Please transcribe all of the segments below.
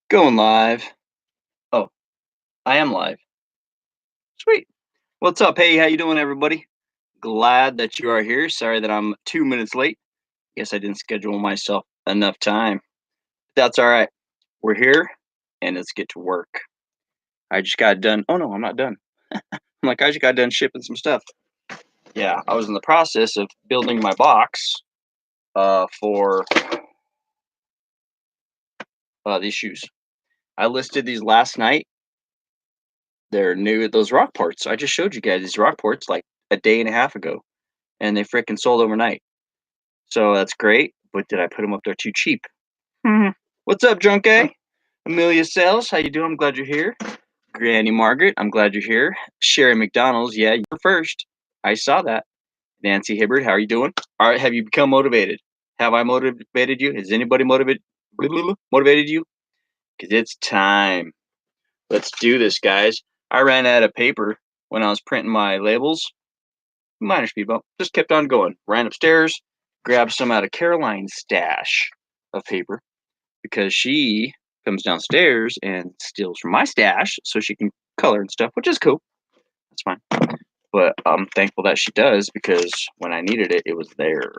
Going live. Oh, I am live. Sweet. What's up? Hey, how you doing, everybody? Glad that you are here. Sorry that I'm 2 minutes late. Guess I didn't schedule myself enough time. That's all right. We're here, and let's get to work. I just got done. Oh no, I'm not done. I just got done shipping some stuff. Yeah, I was in the process of building my box for these shoes. I listed these last night. They're new. Those rock parts. I just showed you guys these rock parts like a day and a half ago, and they freaking sold overnight. So that's great, but did I put them up there too cheap? What's up, Drunk A? Amelia Sales, how you doing? I'm glad you're here. Granny Margaret, I'm glad you're here. Sherry McDonald's, yeah, you're first. I saw that. Nancy Hibbard, how are you doing? All right, have you become motivated? Have I motivated you? Has anybody motivated you? Because it's time. Let's do this, guys. I ran out of paper when I was printing my labels. Minor speed bump. Just kept on going. Ran upstairs, grabbed some out of Caroline's stash of paper because she comes downstairs and steals from my stash so she can color and stuff, which is cool. That's fine. But I'm thankful that she does because when I needed it, it was there.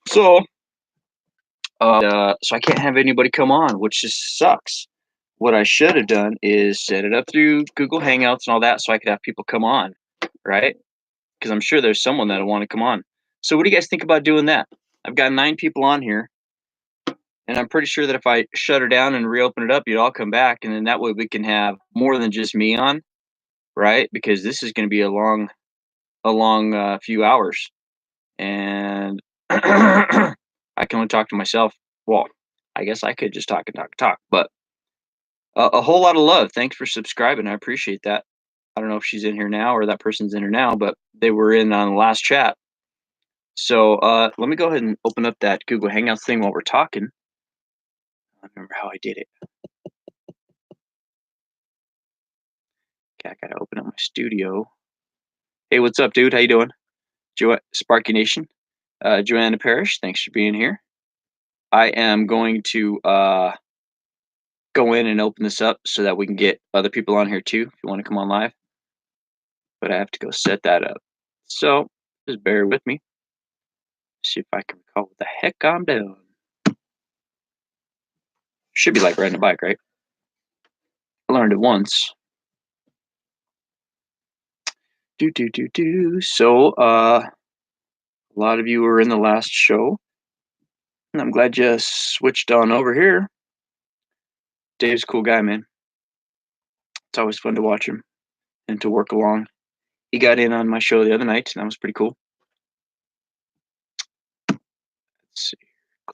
So I can't have anybody come on, which just sucks. What I should have done is set it up through Google Hangouts and all that so I could have people come on, right? Because I'm sure there's someone that'll want to come on. So what do you guys think about doing that? I've got 9 people on here, and I'm pretty sure that if I shut her down and reopen it up, you'd all come back, and then that way we can have more than just me on, right? Because this is going to be a long few hours, and I can only talk to myself. Well, I guess I could just talk and talk, but a whole lot of love. Thanks for subscribing. I appreciate that. I don't know if she's in here now or that person's in here now, but they were in on the last chat. So let me go ahead and open up that Google Hangouts thing while we're talking. I remember how I did it. Okay, I gotta open up my studio. Hey, what's up, dude? How you doing? Sparky Nation. Joanna Parrish, thanks for being here. I am going to go in and open this up so that we can get other people on here too, if you want to come on live. But I have to go set that up. So just bear with me. See if I can recall what the heck I'm doing. Should be like riding a bike, right? I learned it once. So a lot of you were in the last show, and I'm glad you switched on over here. Dave's a cool guy, man. It's always fun to watch him and to work along. He got in on my show the other night, and that was pretty cool. Let's see.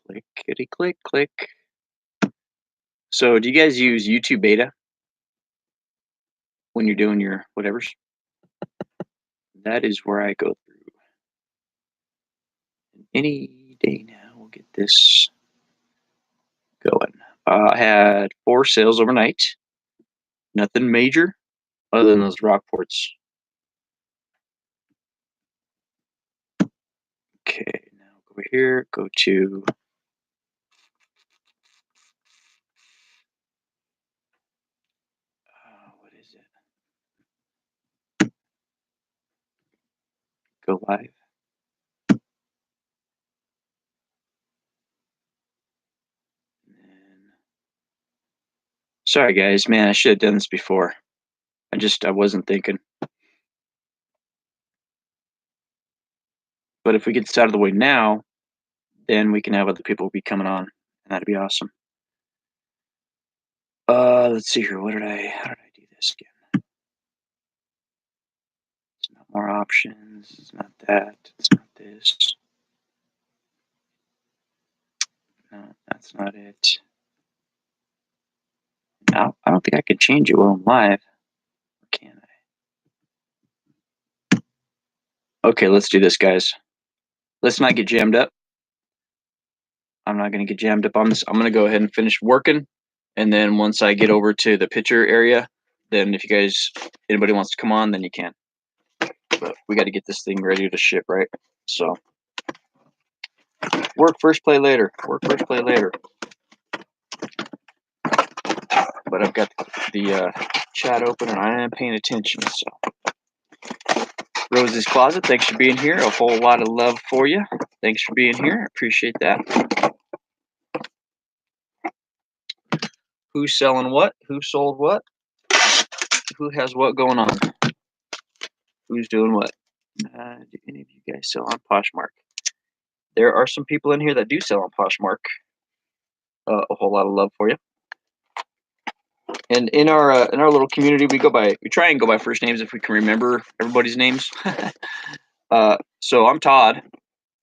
Click, kitty, click, click. So do you guys use YouTube Beta when you're doing your whatevers? That is where I go through. Any day now, we'll get this going. I had 4 sales overnight. Nothing major other than those rock ports. Okay, now go over here, go to what is it? Go live. Sorry guys, man, I should have done this before. I wasn't thinking. But if we get this out of the way now, then we can have other people be coming on, and that'd be awesome. Let's see here. How did I do this again? It's not more options. It's not that. It's not this. No, that's not it. No, I don't think I can change it while I'm live. Or can I? Okay, let's do this, guys. Let's not get jammed up. I'm not going to get jammed up on this. I'm going to go ahead and finish working. And then once I get over to the picture area, then if you guys, anybody wants to come on, then you can. But we got to get this thing ready to ship, right? So work first, play later. Work first, play later. but I've got the chat open and I am paying attention. So, Rose's Closet, thanks for being here. A whole lot of love for you. Thanks for being here. Appreciate that. Who's selling what? Who sold what? Who has what going on? Who's doing what? Do any of you guys sell on Poshmark? There are some people in here that do sell on Poshmark. A whole lot of love for you. And in our little community, we try and go by first names if we can remember everybody's names. So I'm Todd,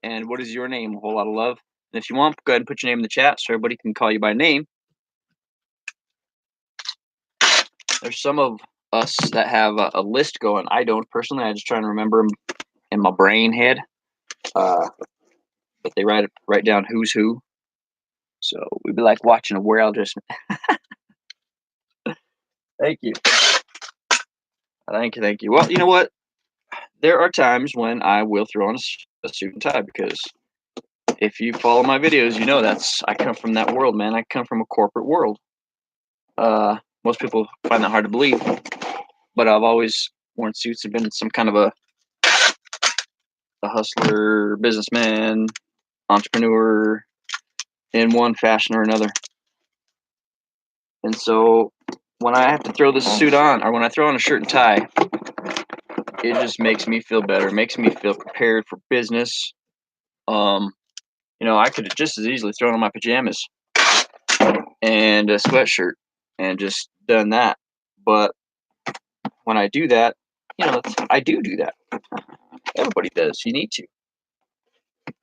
and what is your name? A whole lot of love. And if you want, go ahead and put your name in the chat so everybody can call you by name. There's some of us that have a list going. I don't personally. I just try and remember them in my brain head. But they write down who's who. So we'd be like watching a world adjustment. Thank you. Thank you. Well, you know what? There are times when I will throw on a suit and tie, because if you follow my videos, you know I come from that world, man. I come from a corporate world. Most people find that hard to believe, but I've always worn suits and been some kind of a hustler, businessman, entrepreneur in one fashion or another. And so when I have to throw this suit on, or when I throw on a shirt and tie, it just makes me feel better. It makes me feel prepared for business. I could have just as easily thrown on my pajamas and a sweatshirt and just done that. But when I do that, I do that. Everybody does. You need to.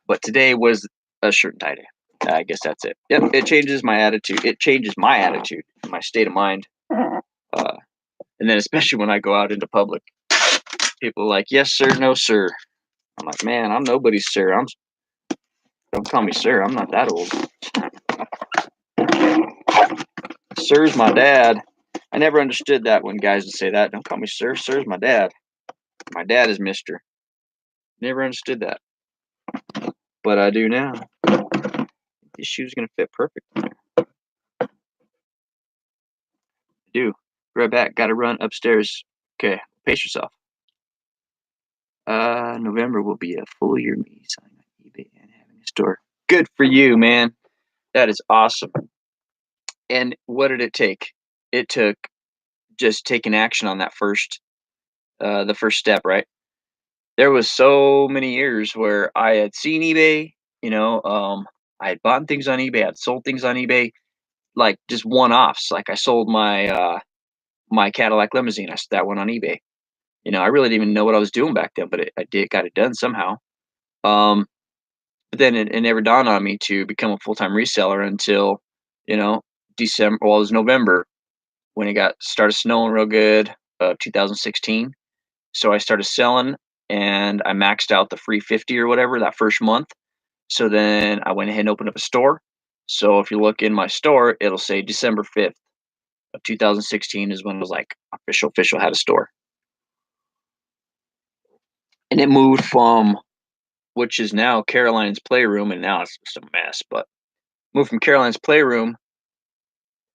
But today was a shirt and tie day. I guess that's it. Yep, it changes my attitude. It changes my attitude, my state of mind. And then especially when I go out into public, people are like, "Yes, sir, no, sir." I'm like, "Man, I'm nobody's sir. Don't call me sir. I'm not that old." Sir's my dad. I never understood that when guys would say that. "Don't call me sir. Sir's my dad. My dad is Mister." Never understood that. But I do now. This shoe's going to fit perfect. I do. Be right back. Got to run upstairs. Okay. Pace yourself. November will be a full year me selling on eBay and having a store. Good for you, man. That is awesome. And what did it take? It took just taking action on that the first step, right? There was so many years where I had seen eBay, I had bought things on eBay, I'd sold things on eBay, like just one-offs. Like I sold my my Cadillac limousine. I sold that one on eBay. I really didn't even know what I was doing back then, but I got it done somehow. But then it never dawned on me to become a full-time reseller until, December. Well, it was November when it started snowing real good, 2016. So I started selling, and I maxed out the free 50 or whatever that first month. So then I went ahead and opened up a store. So if you look in my store, it'll say December 5th of 2016 is when it was like official had a store. And it moved from, which is now Caroline's Playroom, and now it's just a mess, but moved from Caroline's Playroom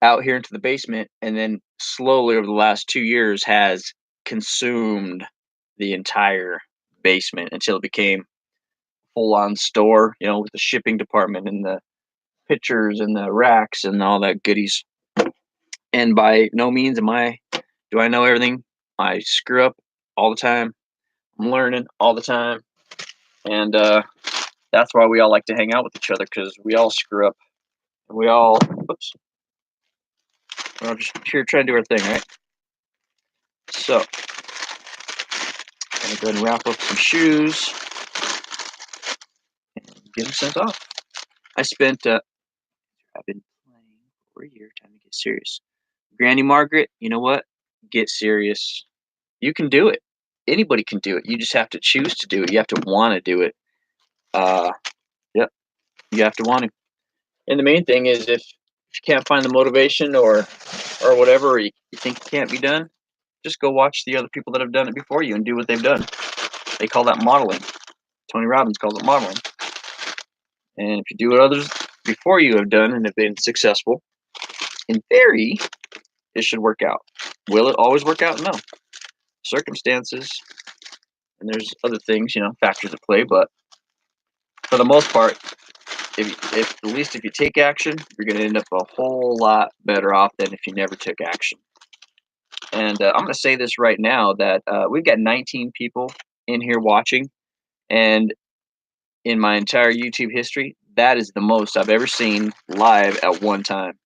out here into the basement, and then slowly over the last 2 years has consumed the entire basement until it became full-on store, with the shipping department and the pictures and the racks and all that goodies. And by no means do I know everything. I screw up all the time. I'm learning all the time. And that's why we all like to hang out with each other, because we all screw up. And we're all just here trying to do our thing, right? So, I'm going to go ahead and wrap up some shoes and get them sent off. I've been playing for a year. Time to get serious. Granny Margaret, you know what? Get serious. You can do it. Anybody can do it. You just have to choose to do it. You have to want to do it. Yep. You have to want to. And the main thing is, if you can't find the motivation or whatever, or you think it can't be done, just go watch the other people that have done it before you and do what they've done. They call that modeling. Tony Robbins calls it modeling. And if you do what others before you have done and have been successful, in theory, it should work out. Will it always work out? No. Circumstances, and there's other things, factors at play, but for the most part, if at least if you take action, you're going to end up a whole lot better off than if you never took action. And I'm going to say this right now that we've got 19 people in here watching, and in my entire YouTube history, that is the most I've ever seen live at one time.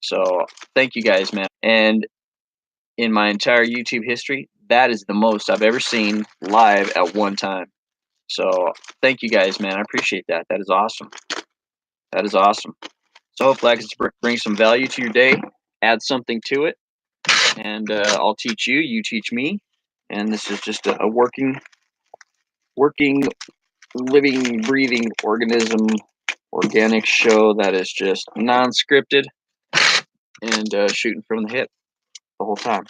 So thank you guys, man. And in my entire YouTube history, that is the most I've ever seen live at one time. So thank you guys, man. I appreciate that. That is awesome. That is awesome. So hopefully I can bring some value to your day, add something to it, and I'll teach you, you teach me, and this is just a working, living, breathing organism, organic show that is just non-scripted and shooting from the hip the whole time.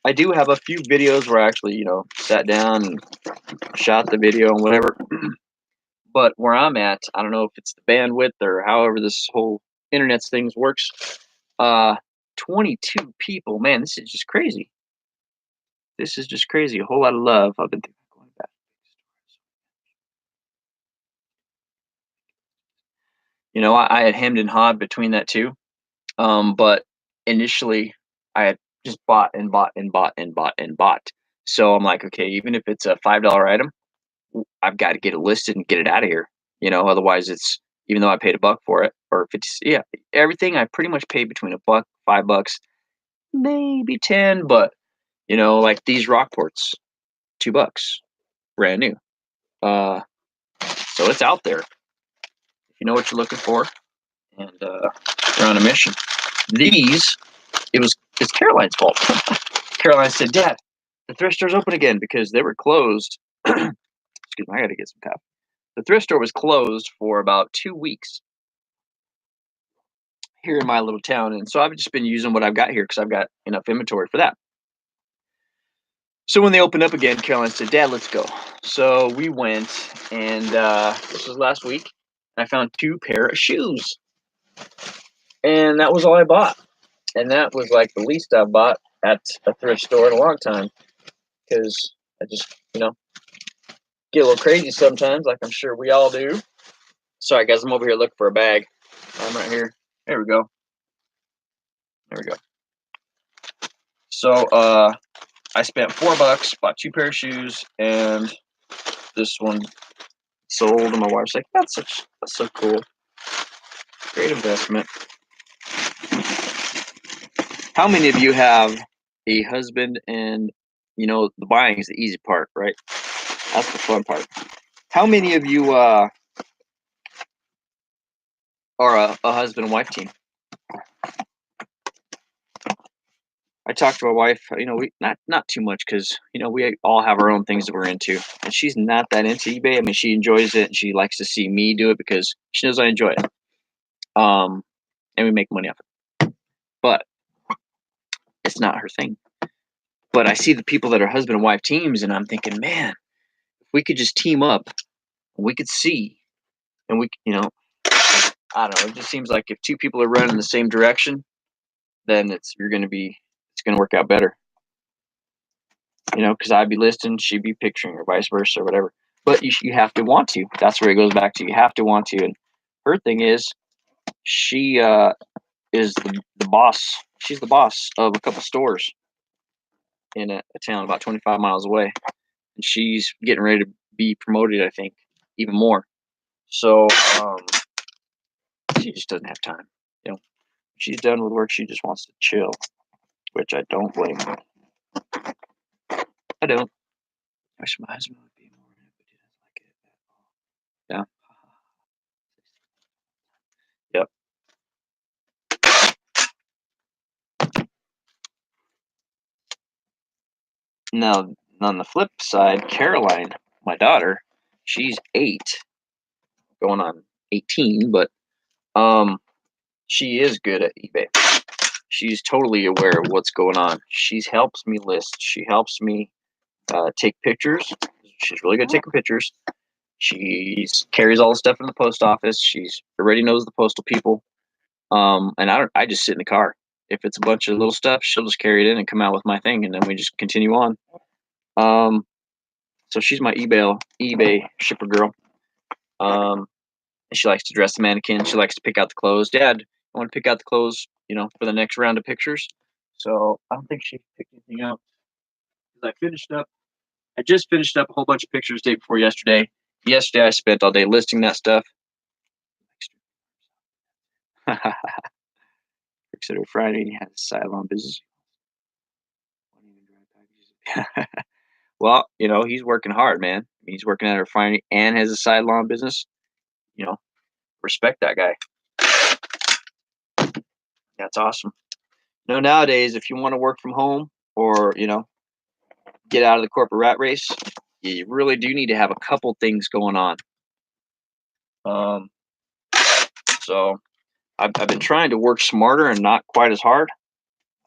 I do have a few videos where I actually, sat down and shot the video and whatever. But where I'm at, I don't know if it's the bandwidth or however this whole internet things works. 22 people, man, this is just crazy. This is just crazy. A whole lot of love. I've been going back. I had hemmed and hawed between that too. But initially I had just bought and bought and bought and bought and bought. So I'm like, okay, even if it's a $5 item, I've got to get it listed and get it out of here. Otherwise it's, even though I paid $1 for it or 50, yeah, everything I pretty much paid between $1, $5, maybe 10, but like these Rockports, $2, brand new. So it's out there. If you know what you're looking for, and you're on a mission. It's Caroline's fault. Caroline said, "Dad, the thrift store's open again," because they were closed. Excuse me, I gotta get some coffee. The thrift store was closed for about 2 weeks here in my little town, and so I've just been using what I've got here because I've got enough inventory for that. So when they opened up again, Caroline said, "Dad, let's go." So we went, and this was last week. I found 2 pair of shoes, and that was all I bought. And that was like the least I've bought at a thrift store in a long time, because I just, get a little crazy sometimes, like I'm sure we all do. Sorry, guys, I'm over here looking for a bag. I'm right here. There we go. There we go. So, I spent $4, bought 2 pair of shoes, and this one sold. And my wife's like, "That's so cool. Great investment." How many of you have a husband and, the buying is the easy part, right? That's the fun part. How many of you are a husband and wife team? I talked to my wife, we not too much because, we all have our own things that we're into. And she's not that into eBay. I mean, she enjoys it and she likes to see me do it because she knows I enjoy it. And we make money off it. But it's not her thing. But I see the people that are husband and wife teams, and I'm thinking, man, if we could just team up, we could see, and we, I don't know. It just seems like if 2 people are running in the same direction, then it's going to work out better. Because I'd be listing, she'd be picturing, or vice versa, or whatever. But you have to want to. That's where it goes back to. You have to want to. And her thing is, she is the boss. She's the boss of a couple stores in a town about 25 miles away. And she's getting ready to be promoted, I think, even more. So she just doesn't have time. She's done with work. She just wants to chill, which I don't blame her. I don't. I wish my husband would be more in it, but he doesn't like it at all. Yeah. Yep. Now, on the flip side, Caroline, my daughter, she's 8, going on 18, but she is good at eBay. She's totally aware of what's going on. She helps me list. She helps me take pictures. She's really good at taking pictures. She carries all the stuff in the post office. She already knows the postal people. And I just sit in the car. If it's a bunch of little stuff, she'll just carry it in and come out with my thing, and then we just continue on. So she's my eBay shipper girl. And she likes to dress the mannequin. She likes to pick out the clothes. Dad, I want to pick out the clothes, for the next round of pictures. So I don't think she picked anything out. Because I just finished up a whole bunch of pictures day before yesterday. Yesterday I spent all day listing that stuff. Consider Friday, he has a sideline business. Well, he's working hard, man. He's working at a refinery and has a sideline business. Respect that guy. That's awesome. Nowadays, if you want to work from home or, get out of the corporate rat race, you really do need to have a couple things going on. So I've been trying to work smarter and not quite as hard.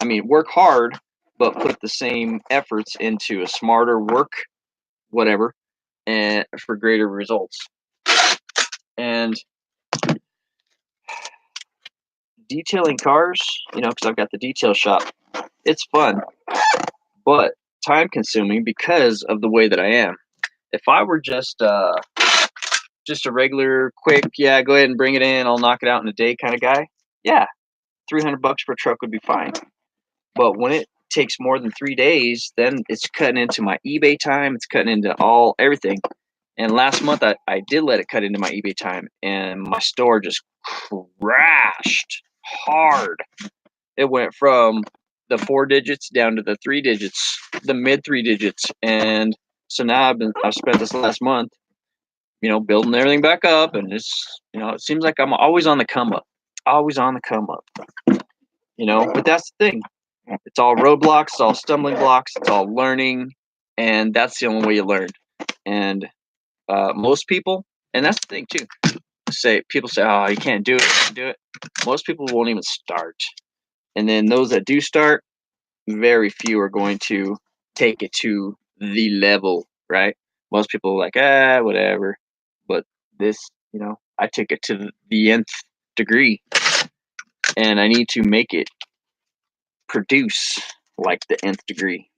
I mean, work hard, but put the same efforts into a smarter work, whatever, and for greater results. And detailing cars, because I've got the detail shop, it's fun, but time consuming because of the way that I am. If I were just a regular, quick, yeah, go ahead and bring it in, I'll knock it out in a day kind of guy, yeah, $300 per truck would be fine. But when it takes more than 3 days, then it's cutting into my eBay time. It's cutting into everything. And last month, I did let it cut into my eBay time, and my store just crashed hard. It went from the 4 digits down to the 3 digits, the mid 3 digits, and so now I've spent this last month, building everything back up, and it seems like I'm always on the come up, always on the come up. But that's the thing. It's all roadblocks, it's all stumbling blocks, it's all learning, and that's the only way you learn. And most people, and that's the thing too, people say, "Oh, you can't do it, you can't do it." Most people won't even start, and then those that do start, very few are going to take it to the level, right? Most people are like, whatever. But this, I took it to the nth degree, and I need to make it produce like the nth degree.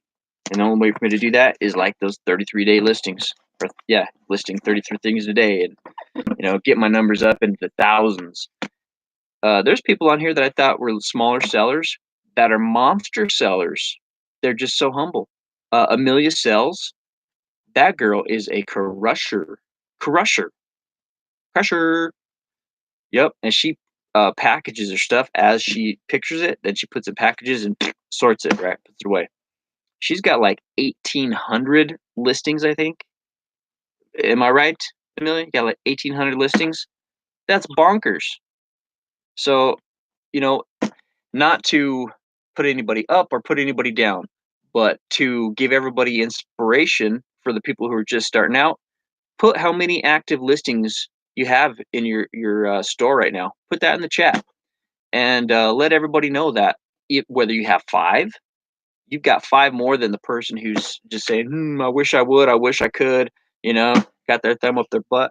And the only way for me to do that is like those 33-day listings. Listing 33 things a day, and get my numbers up into the thousands. There's people on here that I thought were smaller sellers that are monster sellers. They're just so humble. Amelia Sells, that girl is a crusher. Yep, and she packages her stuff as she pictures it. Then she puts it in packages and sorts it, right? Puts it away. She's got like 1,800 listings, I think. Am I right, Amelia? You got like 1,800 listings? That's bonkers. So, not to put anybody up or put anybody down, but to give everybody inspiration for the people who are just starting out. Put how many active listings you have in your store right now. Put that in the chat, and let everybody know that whether you have 5, you've got 5 more than the person who's just saying, I wish I would, I wish I could, got their thumb up their butt.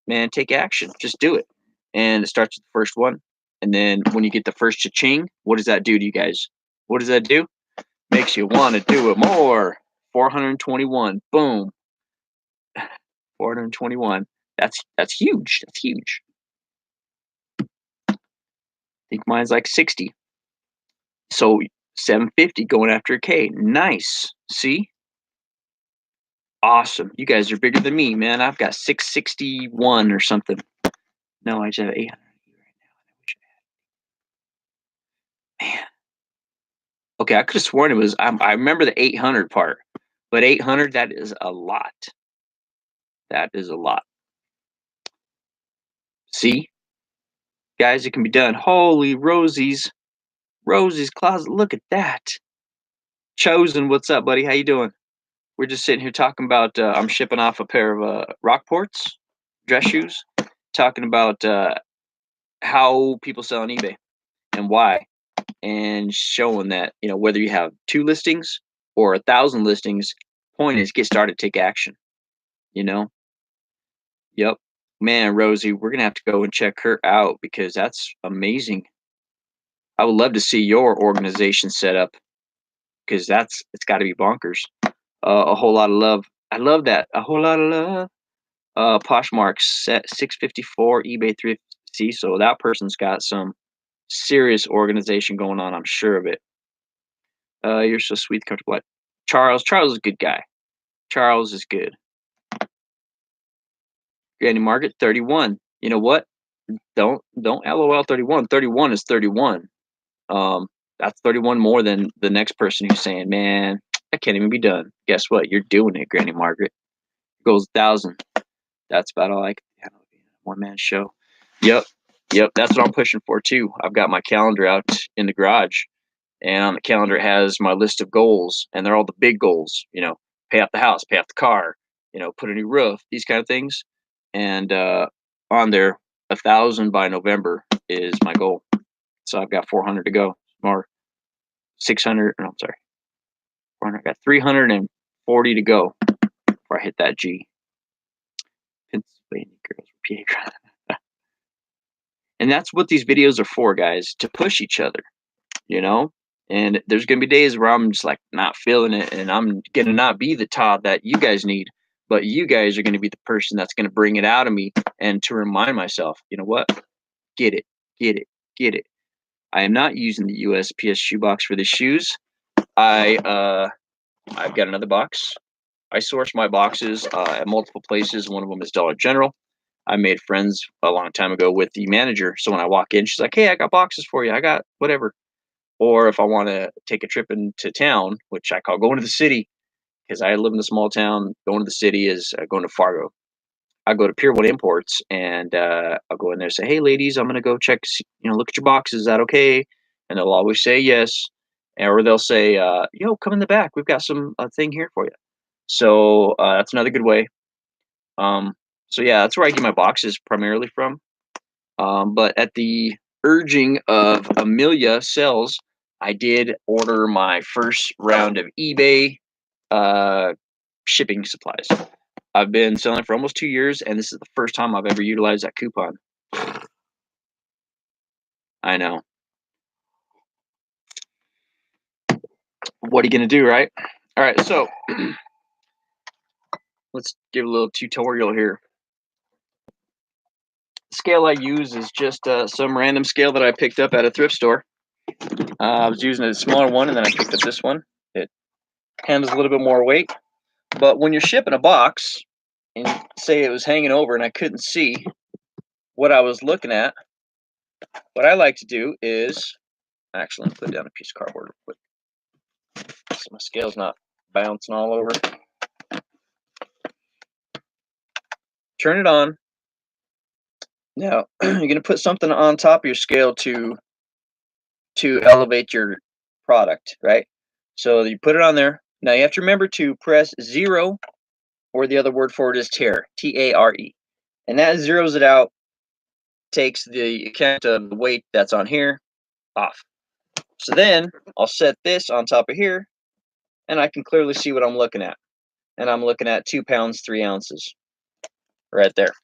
Man, take action. Just do it. And it starts with the first one. And then when you get the first cha-ching, what does that do to you guys? What does that do? Makes you want to do it more. 421. Boom. 421. That's huge. That's huge. I think mine's like 60. So 750 going after a K. Nice. See? Awesome. You guys are bigger than me, man. I've got 661 or something. No, I just have 800 right now. Man. Okay, I could have sworn it was. I remember the 800 part, but 800, that is a lot. That is a lot. See, guys, it can be done. Holy Rosie's Closet. Look at that. Chosen, what's up, buddy? How you doing? We're just sitting here talking about. I'm shipping off a pair of Rockports dress shoes. Talking about how people sell on eBay and why, and showing that whether you have 2 listings or 1,000 listings, point is get started, take action. Yep. Man, Rosie, we're gonna have to go and check her out because that's amazing. I would love to see your organization set up because it's got to be bonkers. A whole lot of love. I love that. A whole lot of love. Poshmark set 654 eBay 350. So that person's got some serious organization going on. I'm sure of it. You're so sweet, comfortable. Charles is a good guy. Charles is good. Granny Margaret, 31. You know what? Don't LOL 31. 31 is 31. That's 31 more than the next person who's saying, man, I can't even be done. Guess what? You're doing it, Granny Margaret. Goes 1,000. That's about all I can handle. One man show. Yep. Yep. That's what I'm pushing for too. I've got my calendar out in the garage, and on the calendar it has my list of goals, and they're all the big goals, pay off the house, pay off the car, put a new roof, these kind of things. And on there, 1,000 by November is my goal. So I've got 400 to go, or 600. No, I'm sorry, 400. I got 340 to go before I hit that G. Pennsylvania girls, PA. And that's what these videos are for, guys, to push each other, And there's gonna be days where I'm just like not feeling it, and I'm gonna not be the Todd that you guys need, but you guys are gonna be the person that's gonna bring it out of me, and to remind myself, you know what? Get it, get it, get it. I am not using the USPS shoebox for the shoes. I've got another box. I source my boxes at multiple places. One of them is Dollar General. I made friends a long time ago with the manager, so when I walk in, she's like, "Hey, I got boxes for you. I got whatever." Or if I want to take a trip into town, which I call going to the city, because I live in a small town, going to the city is going to Fargo. I go to Pier 1 Imports, and I'll go in there and say, "Hey, ladies, I'm going to go check, look at your boxes. Is that okay?" And they'll always say yes. Or they'll say, "Yo, come in the back. We've got some thing here for you." So that's another good way. So yeah, that's where I get my boxes primarily from. But at the urging of Amelia Sells, I did order my first round of eBay uh, shipping supplies. I've been selling for almost 2 years, and this is the first time I've ever utilized that coupon. I know. What are you going to do, right? All right, so let's give a little tutorial here. The scale I use is just some random scale that I picked up at a thrift store. I was using a smaller one, and then I picked up this one. It handles a little bit more weight. But when you're shipping a box, and say it was hanging over and I couldn't see what I was looking at, what I like to do is actually let me put down a piece of cardboard real quick so my scale's not bouncing all over. Turn it on. Now you're going to put something on top of your scale to elevate your product, right? So you put it on there. Now you have to remember to press 0, or the other word for it is tare, T-A-R-E. And that zeroes it out, takes the account of the weight that's on here off. So then I'll set this on top of here, and I can clearly see what I'm looking at. And I'm looking at 2 pounds, 3 ounces right there.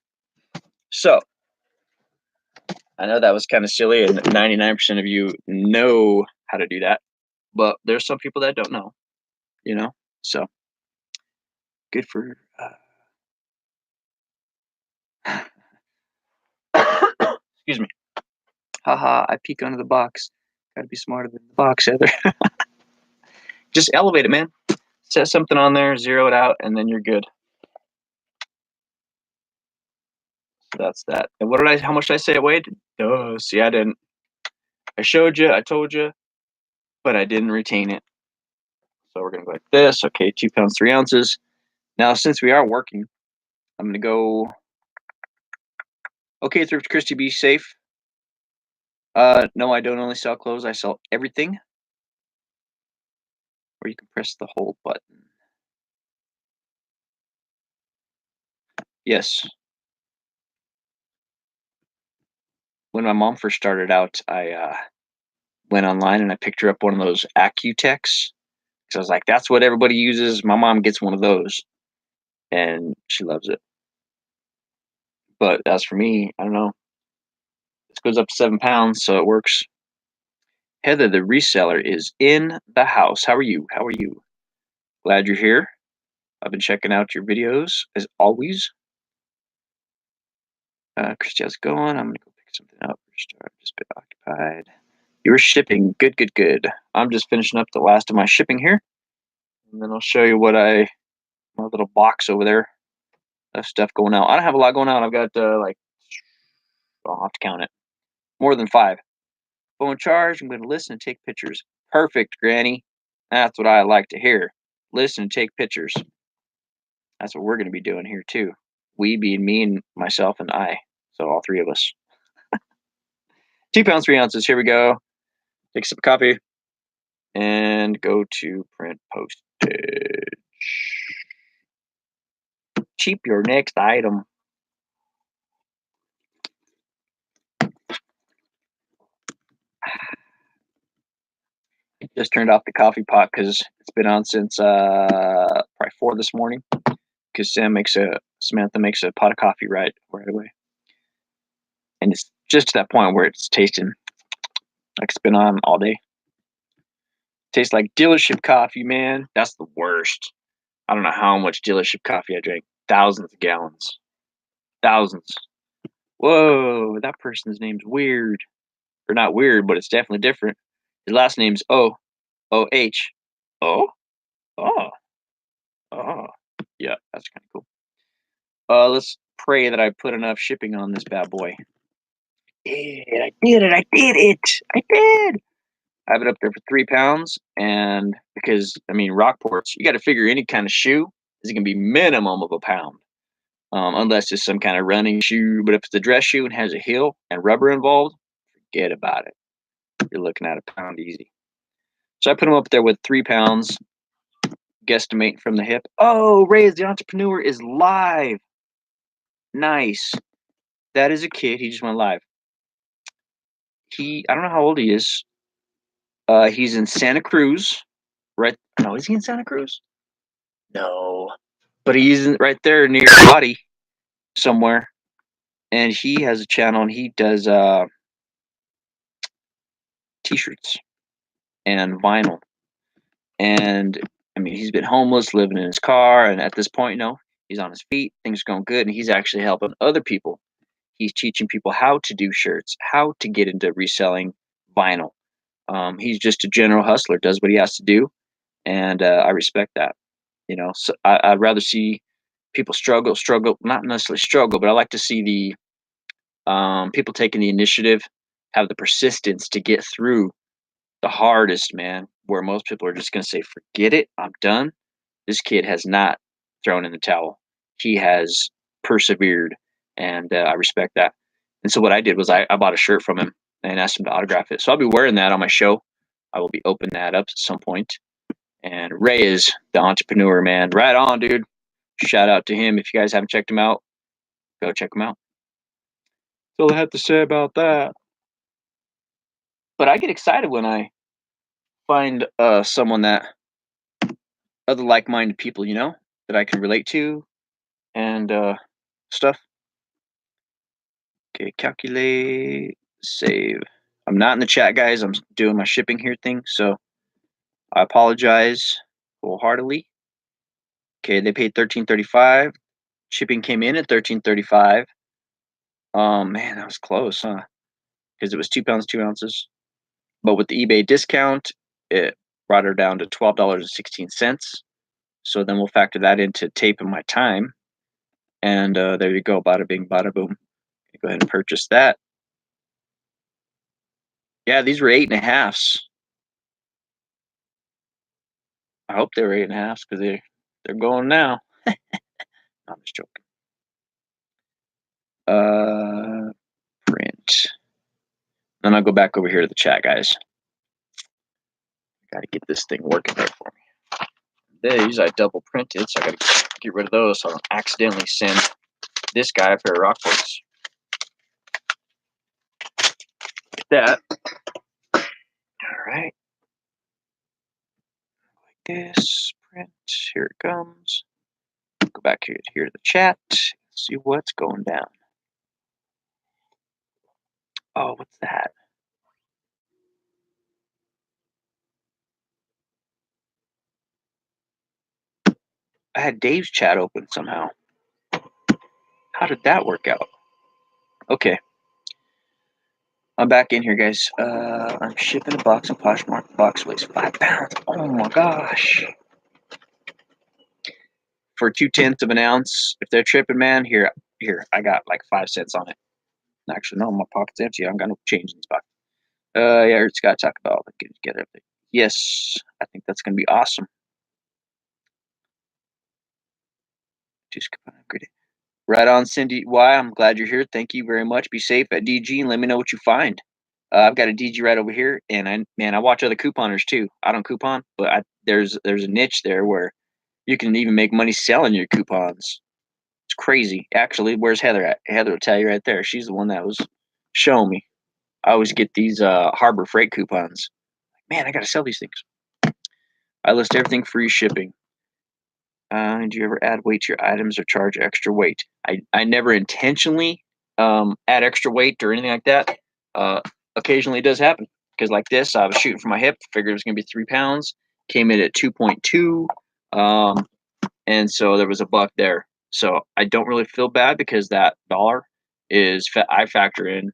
So I know that was kind of silly, and 99% of you know how to do that, but there's some people that don't know, so good for excuse me. Haha, I peek under the box. Gotta be smarter than the box, Heather. Just elevate it, man. Set something on there, zero it out, and then you're good. So that's that. And how much did I say it weighed? Oh, see, I didn't. I showed you, I told you, but I didn't retain it. So we're gonna go like this. Okay, 2 pounds, 3 ounces. Now, since we are working, I'm gonna go. Okay, Thrift Christie, be safe. No, I don't only sell clothes. I sell everything. Or you can press the hold button. Yes. When my mom first started out, I went online and I picked her up one of those Accutechs. So I was like, that's what everybody uses. My mom gets one of those, and she loves it. But as for me, I don't know. This goes up to 7 pounds, so it works. Heather, the reseller, is in the house. How are you? How are you? Glad you're here. I've been checking out your videos as always. Christy, how's it going? I'm gonna go pick something up. I've just been occupied. You're shipping. Good, good, good. I'm just finishing up the last of my shipping here, and then I'll show you what my little box over there of stuff going out. I don't have a lot going out. I've got like, I'll have to count it. More than 5. Phone charge. I'm going to listen and take pictures. Perfect, Granny. That's what I like to hear. Listen and take pictures. That's what we're going to be doing here too. We being me and myself and I. So all 3 of us. 2 pounds, 3 ounces. Here we go. Take a sip of coffee and go to print postage. Cheap your next item. Just turned off the coffee pot because it's been on since probably 4 this morning. Because Samantha makes a pot of coffee right away, and it's just to that point where it's tasting like it's been on all day. Tastes like dealership coffee, man. That's the worst. I don't know how much dealership coffee I drank. Thousands of gallons. Thousands. Whoa, that person's name's weird. Or not weird, but it's definitely different. His last name's O-H. Oh? Oh. Oh. Yeah, that's kind of cool. Let's pray that I put enough shipping on this bad boy. I did it. I did it. I did. I have it up there for 3 pounds. And because, I mean, Rockports, you got to figure any kind of shoe is going to be minimum of a pound. Unless it's some kind of running shoe. But if it's a dress shoe and has a heel and rubber involved, forget about it. You're looking at a pound easy. So I put them up there with 3 pounds. Guesstimate from the hip. Oh, Ray is the entrepreneur is live. Nice. That is a kid. He just went live. I don't know how old he is. He's in Santa Cruz. Right. No, is he in Santa Cruz? No. But he's right there near Body somewhere. And he has a channel and he does t-shirts and vinyl. And I mean, he's been homeless, living in his car, and at this point, he's on his feet, things are going good, and he's actually helping other people. He's teaching people how to do shirts, how to get into reselling vinyl. He's just a general hustler, does what he has to do, and I respect that. So I'd rather see people struggle, not necessarily struggle, but I like to see the people taking the initiative, have the persistence to get through the hardest, man, where most people are just going to say, forget it, I'm done. This kid has not thrown in the towel. He has persevered, and I respect that. And so what I did was I bought a shirt from him and asked him to autograph it. So I'll be wearing that on my show. I will be opening that up at some point. And Ray is the entrepreneur, man. Right on, dude. Shout out to him. If you guys haven't checked him out, go check him out. That's all I have to say about that. But I get excited when I find someone that other like-minded people, that I can relate to and stuff. Okay, calculate, save. I'm not in the chat, guys. I'm doing my shipping here thing, so I apologize wholeheartedly. Okay, they paid $13.35. Shipping came in at $13.35. Man, that was close, huh? Because it was 2 pounds, 2 ounces. But with the eBay discount, it brought her down to $12.16. So then we'll factor that into tape and my time. And there you go. Bada bing, bada boom. Go ahead and purchase that. Yeah, these were 8.5s. I hope they were 8.5s because they're going now. I'm just joking. Print. Then I'll go back over here to the chat, guys. Got to get this thing working there for me. These I double printed, so I got to get rid of those so I don't accidentally send this guy a pair of Rockports. Like that. All right. Like this. Print. Here it comes. Go back here to the chat. See what's going down. Oh, what's that? I had Dave's chat open somehow. How did that work out? Okay. I'm back in here, guys. I'm shipping a box of Poshmark. The box weighs 5 pounds. Oh my gosh. For 2/10 of an ounce, if they're tripping, man, here, I got like 5 cents on it. Actually, no, my pocket's empty. I don't got no change in this pocket. Yeah, it's got to talk about get everything. Yes, I think that's gonna be awesome. Just upgrade it. Right on, Cindy. Y, I'm glad you're here. Thank you very much. Be safe at DG and let me know what you find. I've got a DG right over here, and I watch other couponers too. I don't coupon, but there's a niche there where you can even make money selling your coupons. It's crazy. Actually, where's Heather at? Heather will tell you right there. She's the one that was showing me. I always get these Harbor Freight coupons. Man, I gotta sell these things. I list everything free shipping. Do you ever add weight to your items or charge extra weight? I never intentionally add extra weight or anything like that. Occasionally it does happen because like this, I was shooting for my hip, figured it was going to be 3 pounds, came in at 2.2, and so there was a buck there. So I don't really feel bad because that dollar is I factor in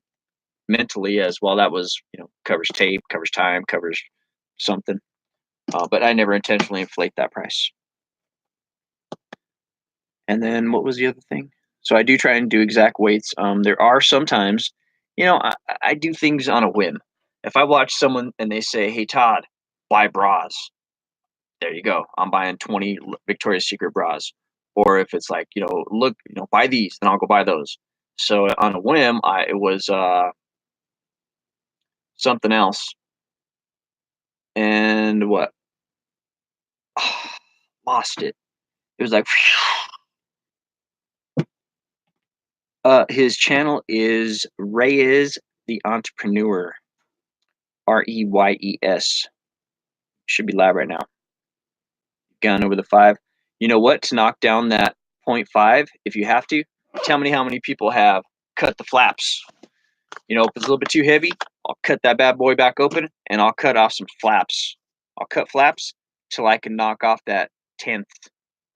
mentally as well. That was covers tape, covers time, covers something, but I never intentionally inflate that price. And then what was the other thing? So I do try and do exact weights. There are sometimes, I do things on a whim. If I watch someone and they say, "Hey Todd, buy bras," there you go. I'm buying 20 Victoria's Secret bras. Or if it's like, look, buy these, then I'll go buy those. So on a whim, it was something else. And what? Lost it. It was like. His channel is Reyes the Entrepreneur. Reyes. Should be live right now. Gone over the 5. You know what? To knock down that 0.5, if you have to, tell me how many people have cut the flaps. If it's a little bit too heavy, I'll cut that bad boy back open and I'll cut off some flaps. I'll cut flaps till I can knock off that 10th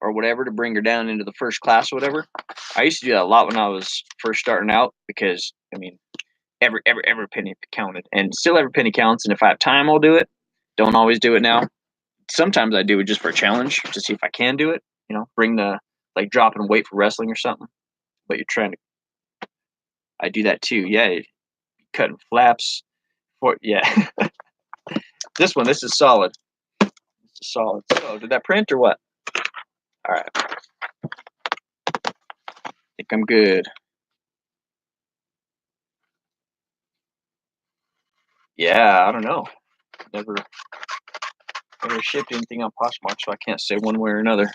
or whatever to bring her down into the first class or whatever. I used to do that a lot when I was first starting out because, every penny counted, and still every penny counts. And if I have time, I'll do it. Don't always do it now. Sometimes I do it just for a challenge to see if I can do it. Bring the dropping weight for wrestling or something. But you're trying to. I do that too. Yeah, cutting flaps. Yeah. This is solid. This is solid. So did that print or what? All right. I think I'm good. Yeah, I don't know. Never shipped anything on Poshmark, so I can't say one way or another.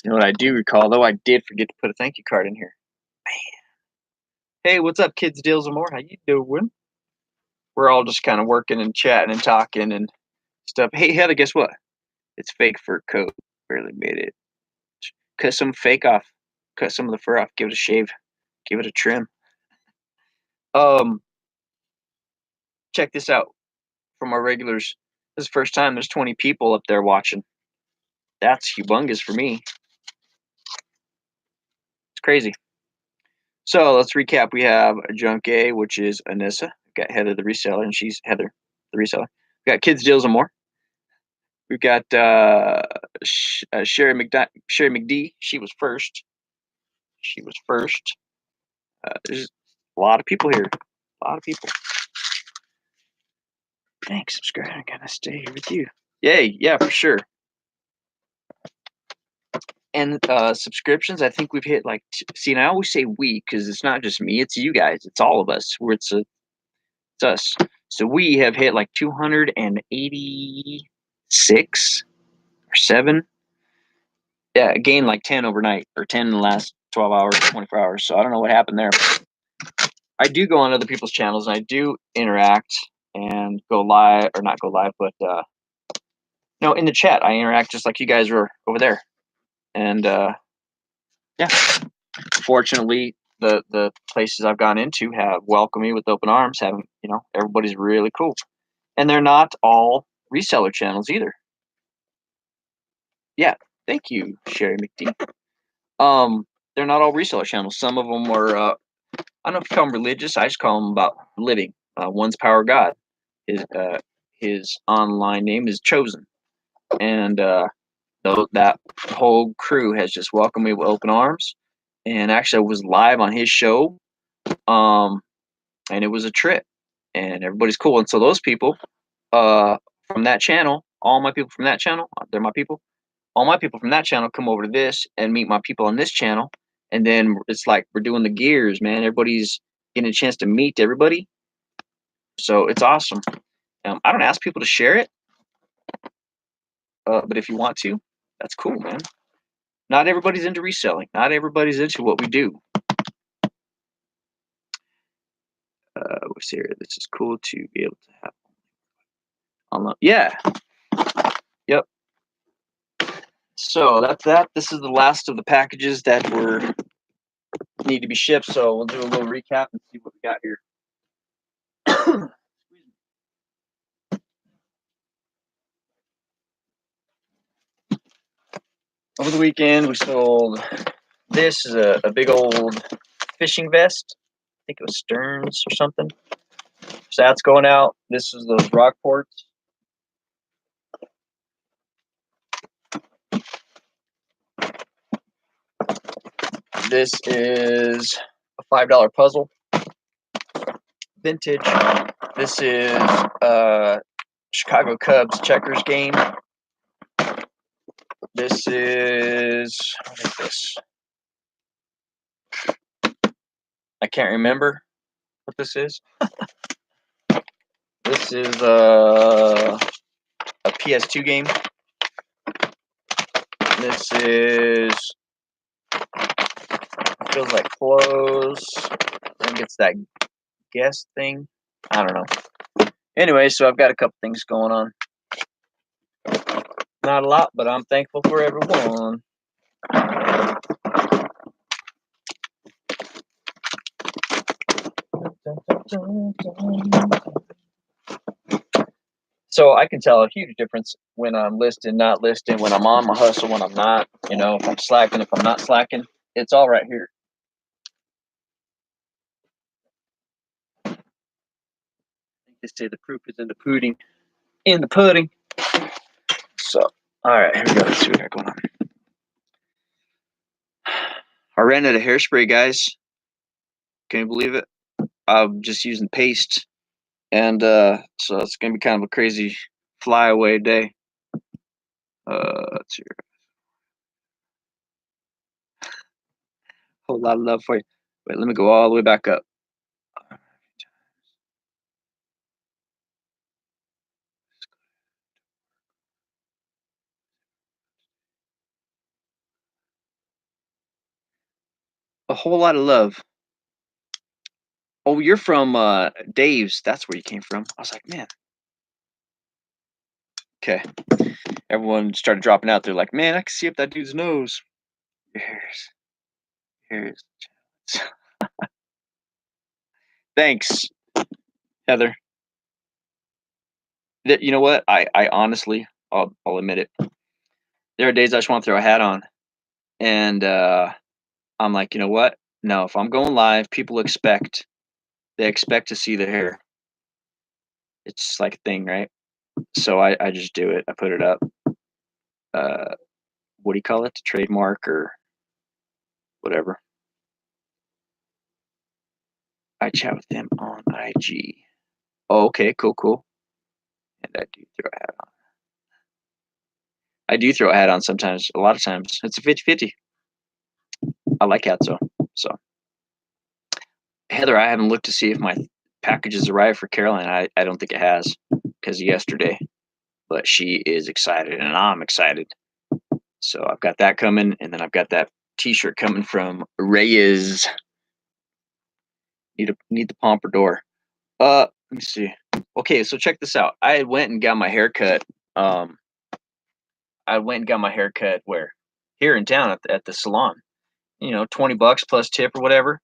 You know what I do recall, though? I did forget to put a thank you card in here. Man. Hey, what's up, kids, deals, and more? How you doing? We're all just kind of working and chatting and talking and stuff. Hey, Heather, guess what? It's fake fur coat. Barely made it. Cut some fake off. Cut some of the fur off. Give it a shave. Give it a trim. Check this out. From our regulars, this is the first time there's 20 people up there watching. That's humongous for me. It's crazy. So let's recap. We have Junk A, which is Anissa. We've got Heather the reseller, and she's Heather the reseller. We've got Kids, Deals, and More. We've got Sherry McD. She was first. There's a lot of people here. A lot of people. Thanks, subscribe. I gotta stay here with you. Yay, yeah, for sure. And subscriptions, I think we've hit see, and I always say we because it's not just me, it's you guys, it's all of us. It's us. So we have hit 286 or 7. Yeah, gained 10 overnight or 10 in the last 12 hours, 24 hours. So I don't know what happened there. I do go on other people's channels and I do interact and go live, or not go live, but in the chat I interact just like you guys were over there. And yeah, fortunately the places I've gone into have welcomed me with open arms. Everybody's really cool, and they're not all reseller channels either. Yeah, thank you, Sherry McD. They're not all reseller channels. Some of them are. I don't know if you call them religious. I just call them about living. One's Power God. His online name is Chosen, and that whole crew has just welcomed me with open arms. And actually, I was live on his show, and it was a trip, and everybody's cool. And so those people, from that channel, all my people from that channel, they're my people. All my people from that channel come over to this and meet my people on this channel, and then it's like we're doing the gears, man. Everybody's getting a chance to meet everybody, so it's awesome. I don't ask people to share it, but if you want to, that's cool, man. Not everybody's into reselling. Not everybody's into what we do. What's here? This is cool to be able to have. Yeah. Yep. So that's that. This is the last of the packages that were need to be shipped. So we'll do a little recap and see what we got here. Over the weekend, we sold this is a big old fishing vest. I think it was Stearns or something. So that's going out. This is those rock ports. This is a $5 puzzle. Vintage. This is Chicago Cubs checkers game. This is, what is this? I can't remember what this is. This is a PS2 game. This is, feels like clothes. I think it's that guest thing. I don't know. Anyway, so I've got a couple things going on. Not a lot, but I'm thankful for everyone. So I can tell a huge difference when I'm listing, not listing, when I'm on my hustle, when I'm not, if I'm slacking, if I'm not slacking. It's all right here. I think they say the proof is in the pudding. In the pudding. So, all right, here we go. Let's see what we got going on. I ran out of hairspray, guys. Can you believe it? I'm just using paste. And so it's going to be kind of a crazy flyaway day. Let's see. Whole lot of love for you. Wait, let me go all the way back up. A whole lot of love. Oh, you're from Dave's. That's where you came from. I was like, man. Okay. Everyone started dropping out. They're like, man, I can see up that dude's nose. Here's. Thanks, Heather. You know what? I honestly, I'll admit it. There are days I just want to throw a hat on, and I'm like, you know what? No, if I'm going live, people expect to see the hair. It's just like a thing, right? So I just do it. I put it up. What do you call it? Trademark or whatever. I chat with them on IG. Oh, okay, cool. And I do throw a hat on. I do throw a hat on sometimes. A lot of times. It's a 50-50. I like hats though. So Heather, I haven't looked to see if my packages arrived for Caroline. I don't think it has because yesterday. But she is excited and I'm excited. So I've got that coming, and then I've got that t-shirt coming from Reyes. Need the pompadour. Let me see. Okay, so check this out. I went and got my haircut. I went and got my haircut where? Here in town at the salon. $20 plus tip or whatever.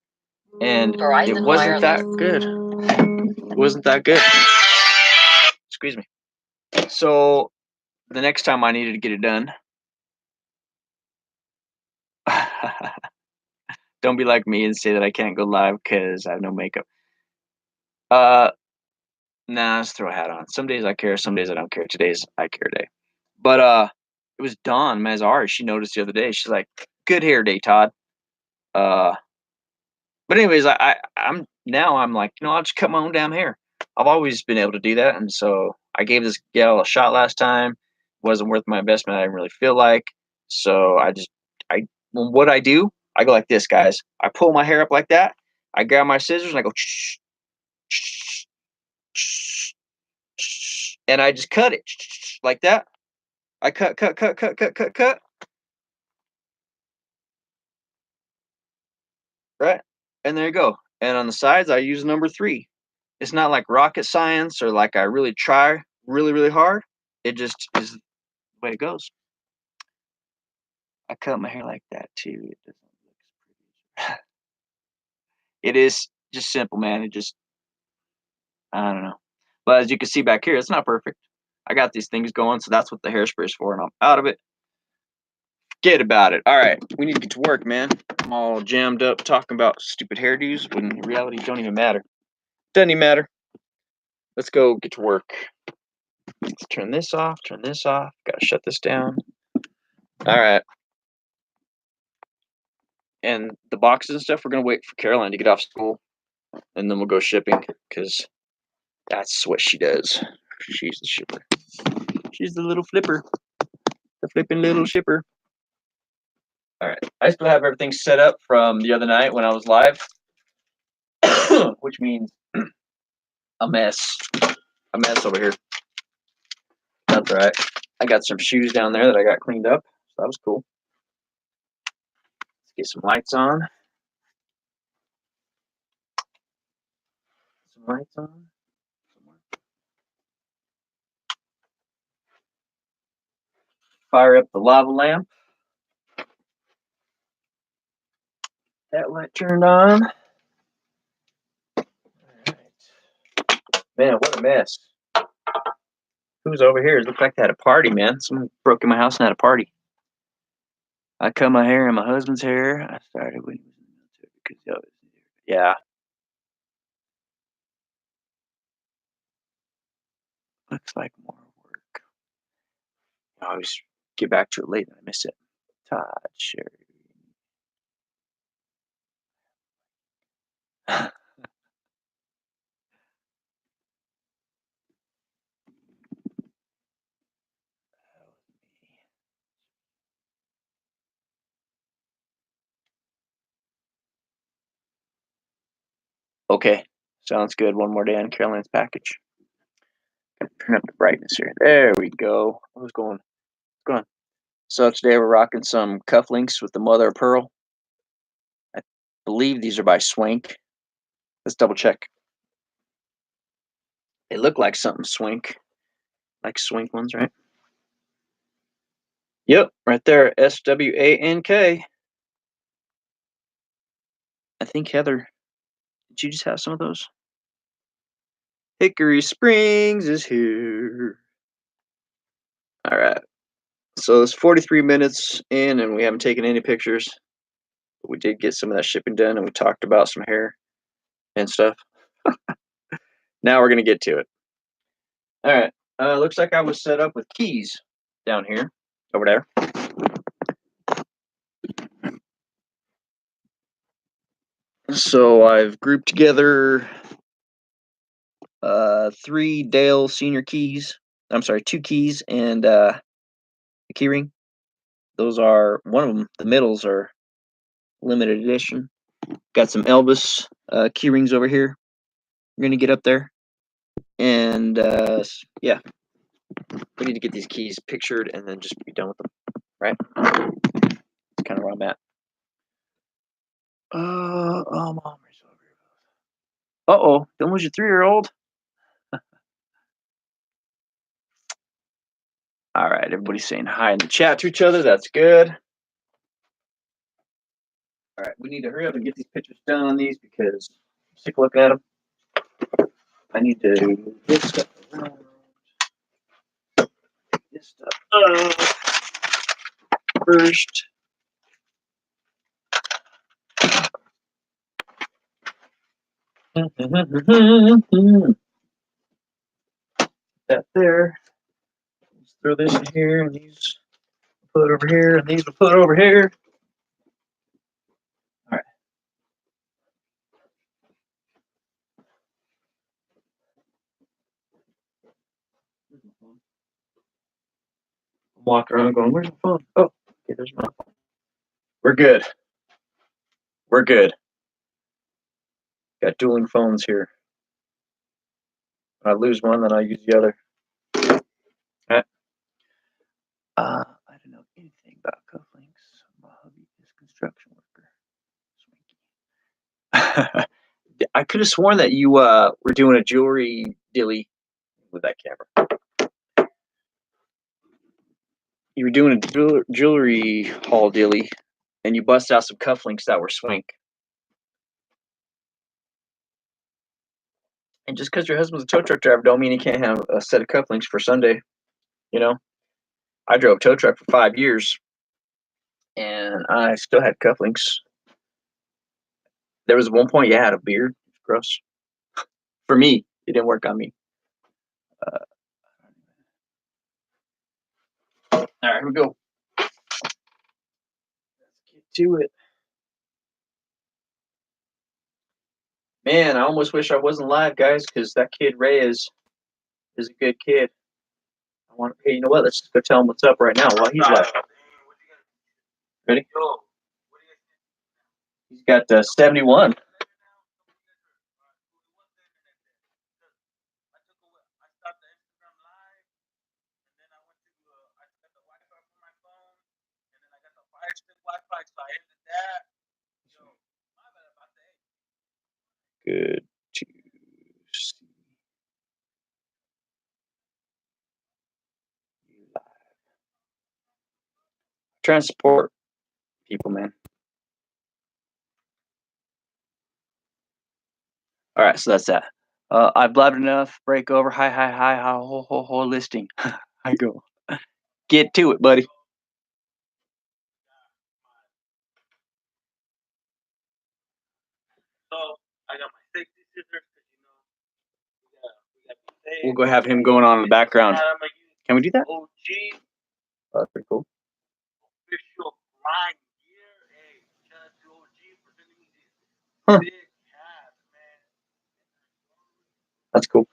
And it wasn't that good. It wasn't that good. Excuse me. So the next time I needed to get it done, Don't be like me and say that I can't go live because I have no makeup. Uh, nah, let's throw a hat on. Some days I care, some days I don't care. Today's I care day. But it was Dawn Mazari. She noticed the other day. She's like, "Good hair day, Todd." Uh, but anyways, I'm like, I'll just cut my own damn hair. I've always been able to do that, and so I gave this gal a shot last time. Wasn't worth my investment. I didn't really feel like. So what I do, I go like this, guys. I pull my hair up like that. I grab my scissors and I go, and I just cut it like that. I cut. Right, and there you go. And on the sides, I use number 3. It's not like rocket science or like I really try really hard. It just is the way it goes. I cut my hair like that too. It doesn't look pretty. It is just simple, man. I don't know. But as you can see back here, it's not perfect. I got these things going, so that's what the hairspray is for, and I'm out of it. Forget about it. All right, we need to get to work, man. I'm all jammed up talking about stupid hairdos when in reality don't even matter. Doesn't even matter. Let's go get to work. Let's turn this off. Gotta shut this down. All right. And the boxes and stuff, we're gonna wait for Caroline to get off school, and then we'll go shipping because that's what she does. She's the shipper. She's the little flipper, the flipping little shipper. All right. I still have everything set up from the other night when I was live, which means a mess over here. That's all right. I got some shoes down there that I got cleaned up, so that was cool. Let's get some lights on. Fire up the lava lamp. That light turned on. All right. Man, what a mess. Who's over here? It looked like they had a party, man. Someone broke in my house and had a party. I cut my hair and my husband's hair. I started when he was in the military because yeah. Looks like more work. I always get back to it late and I miss it. Todd Sherry. Okay, sounds good. One more day on Caroline's package. Turn up the brightness here. There we go. What's going on? So today we're rocking some cufflinks with the mother of pearl. I believe these are by Swank. Let's double check. They look like something Swank, like Swank ones, right? Yep, right there. SWANK. I think Heather, did you just have some of those? Hickory Springs is here. All right. So it's 43 minutes in, and we haven't taken any pictures. But we did get some of that shipping done, and we talked about some hair and stuff. Now we're gonna get to it. All right. Looks like I was set up with keys down here, over there. So I've grouped together 3 Dale Senior keys. I'm sorry, 2 keys and a key ring. Those are, one of them, the middles are limited edition. Got some Elvis key rings over here. We're gonna get up there, and yeah, we need to get these keys pictured and then just be done with them, right? That's kind of where I'm at. Oh, Mom, uh-oh, don't lose your 3-year-old. All right, everybody's saying hi in the chat to each other. That's good. All right, we need to hurry up and get these pictures done on these because I'm sick of looking at them. I need to get stuff around. This stuff up first. That there. Let's throw this in here, and these put it over here, and these will put it over here. All right. I'm walking around going, "Where's my phone?" Oh, okay, there's my phone. We're good. We're good. Got dueling phones here. When I lose one, then I use the other. All right. I don't know anything about cufflinks. My hubby is a construction worker. I could have sworn that you were doing a jewelry dilly with that camera. You were doing a jewelry haul dilly, and you bust out some cufflinks that were swink. And just because your husband's a tow truck driver, don't mean he can't have a set of cufflinks for Sunday. You know, I drove tow truck for 5 years, and I still had cufflinks. There was one point, yeah, I had a beard. Gross. For me, it didn't work on me. All right, here we go. Let's get to it. Man, I almost wish I wasn't live, guys, because that kid Ray is a good kid. I want. Hey, you know what? Let's just go tell him what's up right now while he's live. Ready? He's got 71. Good to see you live. Trying to support people, man. All right, so that's that. I've blabbed enough. Break over. Hi, ho, listing. I go. Get to it, buddy. We'll go have him going on in the background. Can we do that? Oh, that's pretty cool. Huh. That's cool.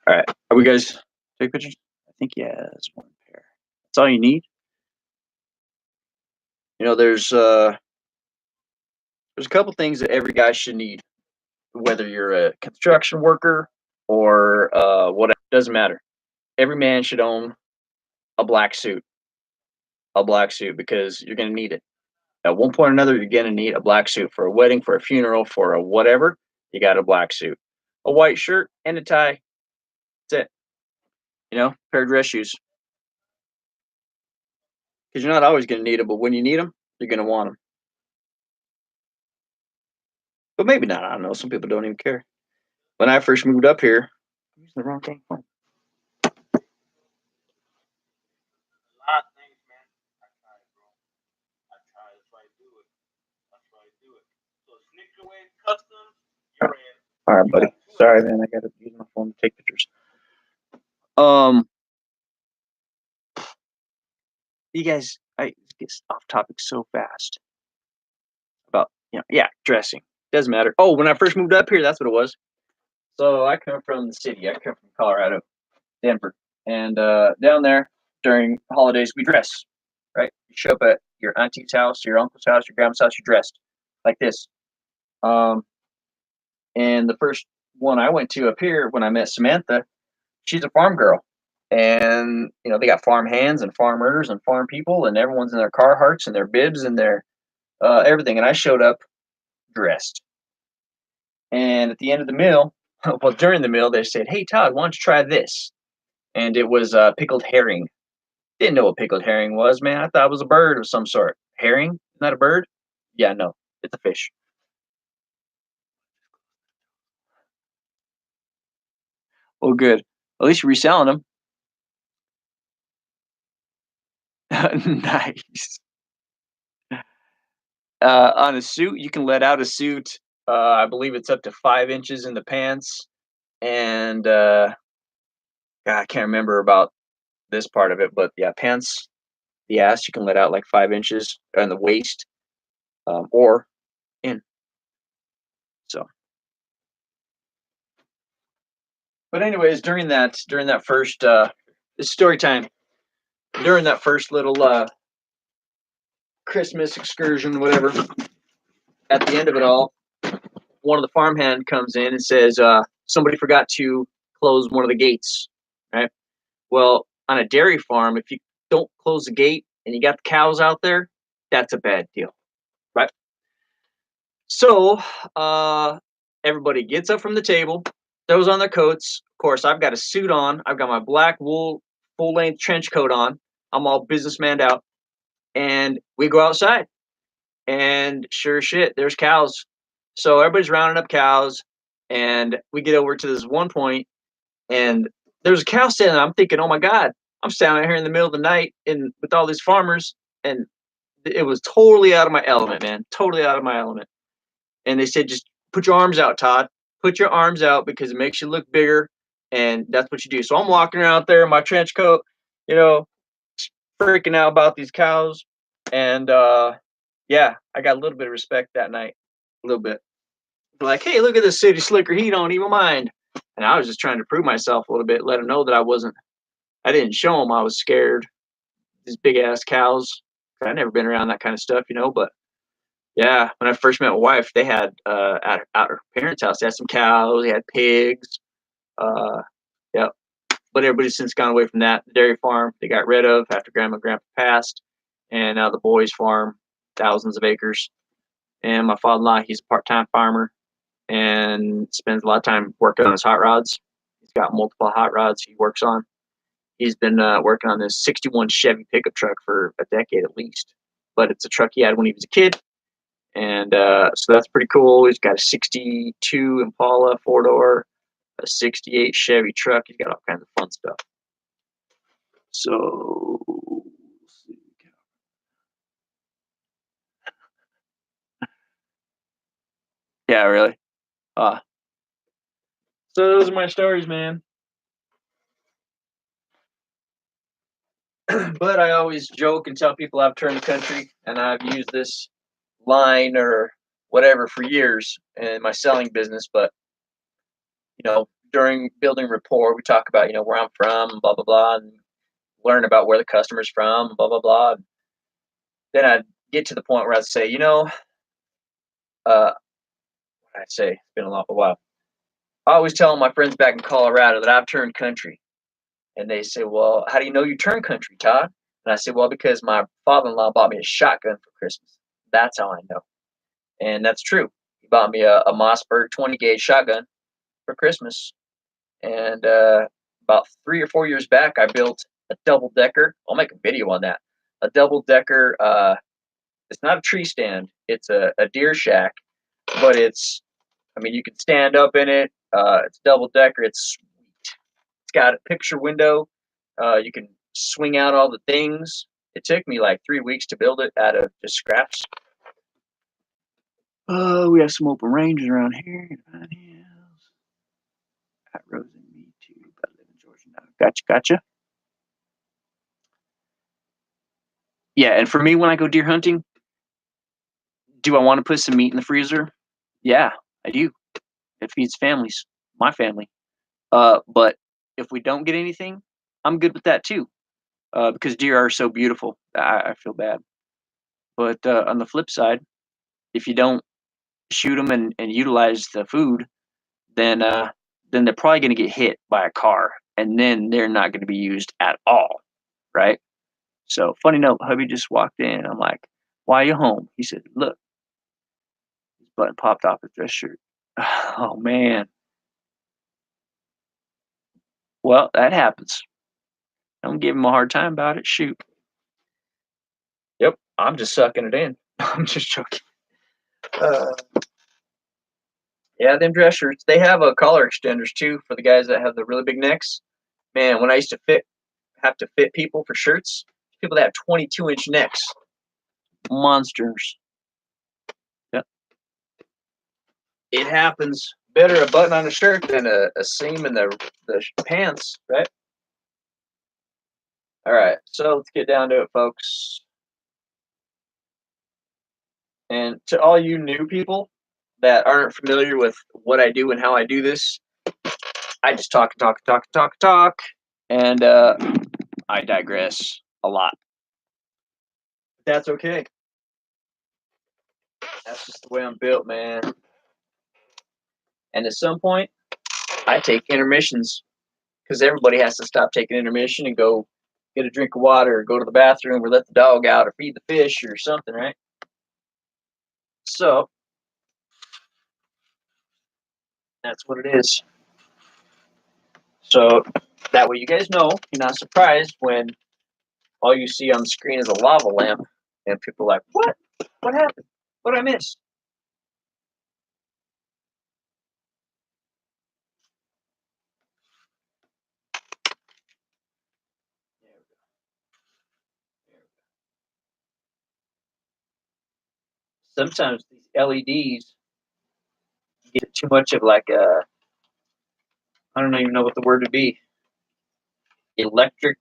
All right. Are we guys take pictures? I think yes, one pair. That's all you need. You know, there's a couple things that every guy should need, whether you're a construction worker or whatever. Doesn't matter. Every man should own a black suit. A black suit because you're gonna need it. At one point or another, you're gonna need a black suit for a wedding, for a funeral, for a whatever. You got a black suit, a white shirt, and a tie. That's it. You know, pair of dress shoes. Because you're not always going to need them, but when you need them, you're going to want them. But maybe not. I don't know. Some people don't even care. When I first moved up here, I'm using the wrong thing. All right, buddy. Sorry, man. I got to use my phone to take pictures. You guys, I get off topic so fast. About dressing. Doesn't matter. Oh, when I first moved up here, that's what it was. So I come from the city. I come from Colorado, Denver, and down there during holidays we dress. Right? You show up at your auntie's house, your uncle's house, your grandma's house. You're dressed like this. And the first one I went to up here when I met Samantha, she's a farm girl, and they got farm hands and farmers and farm people, and everyone's in their Carhartts and their bibs and their everything. And I showed up dressed. And at the end of the meal, well, during the meal, they said, "Hey, Todd, why don't you try this?" And it was pickled herring. Didn't know what pickled herring was, man. I thought it was a bird of some sort. Herring? Not a bird? Yeah, no, it's a fish. Oh, good. At least you're reselling them. Nice. On a suit, you can let out a suit I believe it's up to 5 inches in the pants, and God, I can't remember about this part of it, but yeah, pants, the ass, you can let out like 5 inches, and the waist, or in. So, but anyways, during that first it's story time. During that first little Christmas excursion, whatever, at the end of it all, one of the farmhand comes in and says, somebody forgot to close one of the gates, right? Well, on a dairy farm, if you don't close the gate and you got the cows out there, that's a bad deal, right? So, everybody gets up from the table, throws on their coats. Of course, I've got a suit on. I've got my black wool full length trench coat on. I'm all businessmaned out, and we go outside. And sure as shit, there's cows. So everybody's rounding up cows, and we get over to this one point, and there's a cow standing there. I'm thinking, oh my God, I'm standing out here in the middle of the night and with all these farmers, and it was totally out of my element, man. Totally out of my element. And they said, just put your arms out, Todd. Put your arms out because it makes you look bigger, and that's what you do. So I'm walking around there in my trench coat, you know, freaking out about these cows, and yeah, I got a little bit of respect that night, a little bit. Like, hey, look at this city slicker. He don't even mind. And I was just trying to prove myself a little bit, let him know that I wasn't. I didn't show him I was scared. These big ass cows. I've never been around that kind of stuff, But yeah, when I first met my wife, they had at her parents' house. They had some cows. They had pigs. Uh, yeah, but everybody's since gone away from that. The dairy farm they got rid of after Grandma and Grandpa passed, and now the boys farm thousands of acres. And my father-in-law, he's a part-time farmer and spends a lot of time working on his hot rods. He's got multiple hot rods he works on. He's been working on this 61 Chevy pickup truck for a decade at least. But it's a truck he had when he was a kid. And so that's pretty cool. He's got a 62 Impala 4-door, a 68 Chevy truck. He's got all kinds of fun stuff. So, yeah, really. Uh, so those are my stories, man. But I always joke and tell people I've turned the country, and I've used this line or whatever for years in my selling business. But during building rapport, we talk about where I'm from, blah blah blah, and learn about where the customer's from, blah blah blah. Then I'd get to the point where I'd say, what I'd say, it's been a long while. I always tell my friends back in Colorado that I've turned country. And they say, well, how do you know you turned country, Todd? And I say, well, because my father-in-law bought me a shotgun for Christmas. That's how I know. And that's true. He bought me a Mossberg 20 gauge shotgun for Christmas. And about 3 or 4 years back, I built a double decker. I'll make a video on that. A double decker. It's not a tree stand. It's a deer shack, but you can stand up in it. It's double decker. It's got a picture window. You can swing out all the things. It took me like 3 weeks to build it out of just scraps. We have some open ranges around here. At Rose and me too. I live in Georgia now. Gotcha. Yeah, and for me, when I go deer hunting, do I want to put some meat in the freezer? Yeah, I do. It feeds families, my family. But if we don't get anything, I'm good with that too. Because deer are so beautiful. I feel bad. But on the flip side, if you don't shoot them and utilize the food, then they're probably going to get hit by a car, and then they're not going to be used at all, right? So, funny note, hubby just walked in. I'm like, "Why are you home?" He said, "Look, his button popped off his dress shirt." Oh man. Well, that happens. Don't give him a hard time about it. Shoot. Yep, I'm just sucking it in. I'm just joking. Uh, yeah, them dress shirts. They have collar extenders too for the guys that have the really big necks. Man, when I used to have to fit people for shirts, people that have 22-inch necks, monsters. Yep. It happens. Better a button on a shirt than a seam in the pants, right? All right, so let's get down to it, folks. And to all you new people that aren't familiar with what I do and how I do this, I just talk, and I digress a lot. But that's okay. That's just the way I'm built, man. And at some point, I take intermissions because everybody has to stop taking intermission and go get a drink of water or go to the bathroom or let the dog out or feed the fish or something, right? So that's what it is. So that way you guys know, you're not surprised when all you see on the screen is a lava lamp and people are like, what? What happened? What did I miss? Sometimes these LEDs get too much of like a, I don't even know what the word would be, electric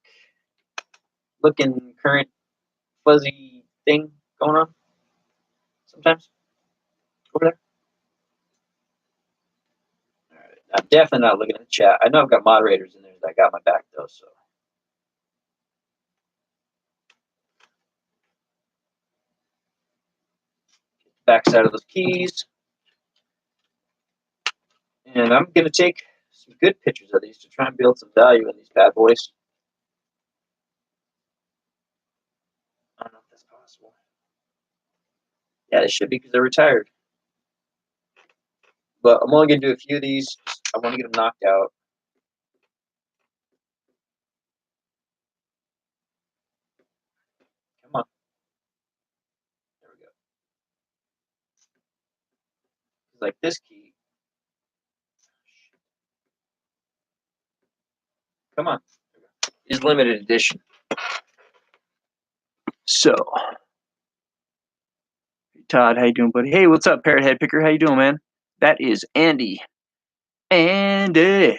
looking current fuzzy thing going on sometimes over there. All right. I'm definitely not looking at the chat. I know I've got moderators in there that got my back though, so. Back side of those keys. And I'm going to take some good pictures of these to try and build some value in these bad boys. I don't know if that's possible. Yeah, they should be because they're retired. But I'm only going to do a few of these. I want to get them knocked out. Come on. There we go. Like this key. Come on. Is limited edition. So, Todd, how you doing, buddy? Hey, what's up, Parrot Head Picker? How you doing, man? That is Andy. Andy.